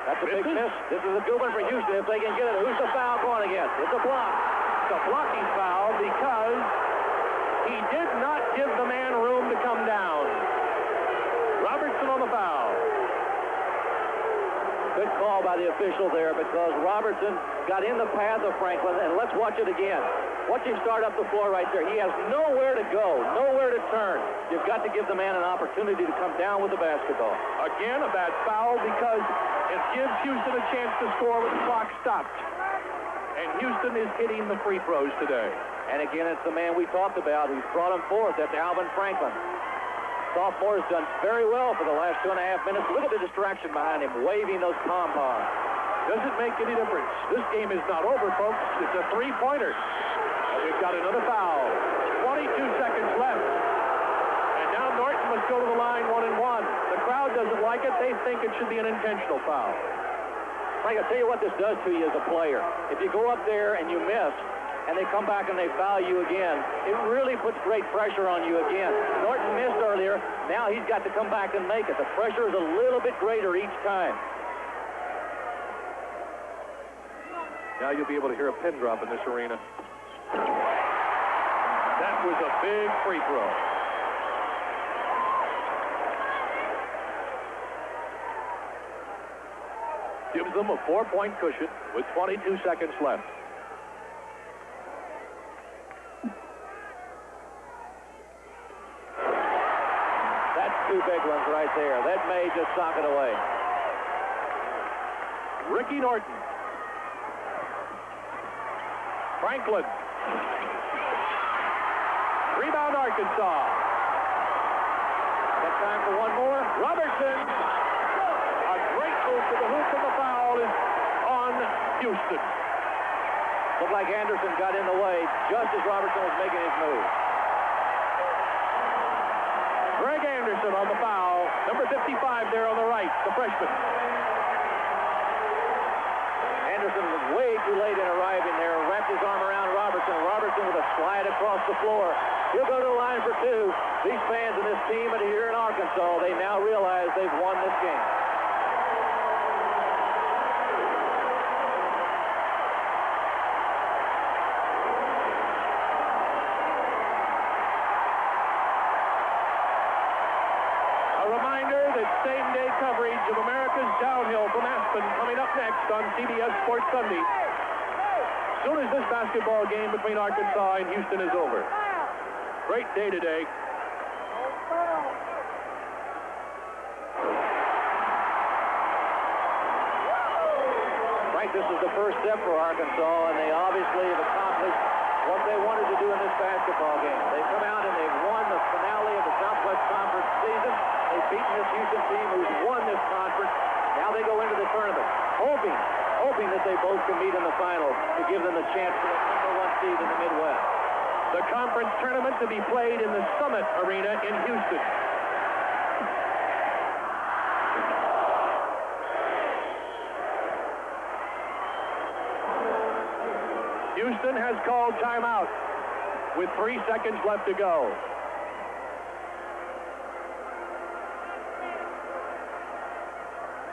That's a big miss. This is a good one for Houston if they can get it. Who's the foul going against? It's a block. It's a blocking foul because he did not give the man room to come down. Robertson on the foul. Good call by the official there because Robertson got in the path of Franklin, and let's watch it again. Watch him start up the floor right there. He has nowhere to go, nowhere to turn. You've got to give the man an opportunity to come down with the basketball. Again, a bad foul because it gives Houston a chance to score with the clock stopped. And Houston is hitting the free throws today. And again, it's the man we talked about who's brought him forth. That's Alvin Franklin. Sophomore has done very well for the last 2.5 minutes. Look at the distraction behind him, waving those pom-poms. Doesn't make any difference. This game is not over, folks. It's a three-pointer. We've got another foul. 22 seconds left. And now Norton must go to the line 1-1. The crowd doesn't like it. They think it should be an intentional foul. Frank, I'll tell you what this does to you as a player. If you go up there and you miss, and they come back and they foul you again, it really puts great pressure on you again. Norton missed earlier. Now he's got to come back and make it. The pressure is a little bit greater each time. Now you'll be able to hear a pin drop in this arena. That was a big free throw. Gives them a 4-point cushion with 22 seconds left. Two big ones right there. That may just sock it away. Ricky Norton. Franklin. Rebound Arkansas. Got time for one more. Robertson. A great move to the hoop, and the foul is on Houston. Looked like Anderson got in the way just as Robertson was making his move. Greg Anderson on the foul. Number 55 there on the right, the freshman. Anderson was way too late in arriving there. Wrapped his arm around Robertson. Robertson with a slide across the floor. He'll go to the line for two. These fans and this team here in Arkansas, they now realize they've won this game. Same-day coverage of America's Downhill from Aspen coming up next on CBS Sports Sunday. As soon as this basketball game between Arkansas and Houston is over. Great day today. Frank, this is the first step for Arkansas, and they obviously have accomplished what they wanted to do in this basketball game. They've come out and they've won the finale of the Southwest Conference season. They've beaten this Houston team who's won this conference. Now they go into the tournament, hoping that they both can meet in the finals to give them the chance for the #1 seed in the Midwest. The conference tournament to be played in the Summit Arena in Houston. Houston has called timeout with 3 seconds left to go.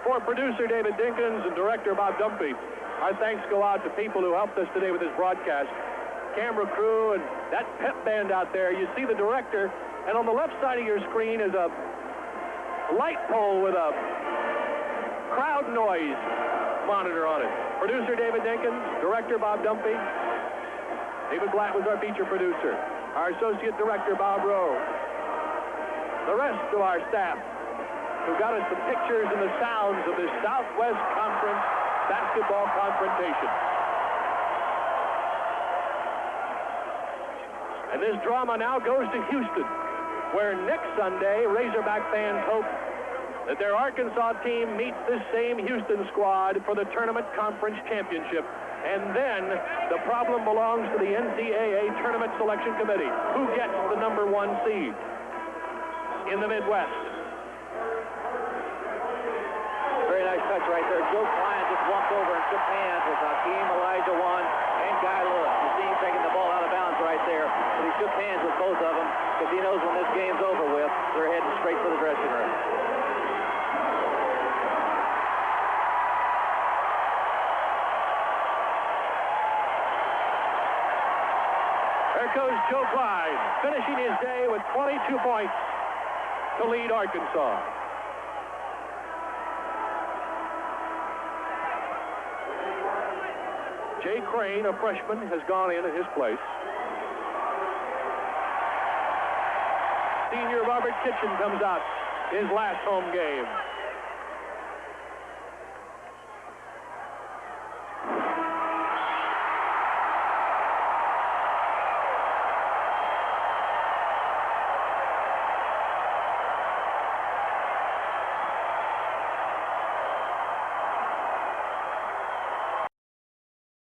For producer David Dinkins and director Bob Dumpy, our thanks go out to people who helped us today with this broadcast. Camera crew and that pep band out there. You see the director, and on the left side of your screen is a light pole with a crowd noise monitor on it. Producer David Dinkins, director Bob Dumpy. David Blatt was our feature producer. Our associate director, Bob Rowe. The rest of our staff who got us the pictures and the sounds of this Southwest Conference basketball confrontation. And this drama now goes to Houston, where next Sunday, Razorback fans hope that their Arkansas team meets this same Houston squad for the tournament conference championship. And then the problem belongs to the NCAA Tournament Selection Committee. Who gets the number 1 seed in the Midwest? Very nice touch right there. Joe Klein just walked over and shook hands with Hakeem Olajuwon and Guy Lewis. You see him taking the ball out of bounds right there. But he shook hands with both of them because he knows when this game's over with, they're heading straight for the dressing room. There goes Joe Klein, finishing his day with 22 points to lead Arkansas. Jay Crane, a freshman, has gone in his place. Senior Robert Kitchen comes out, his last home game.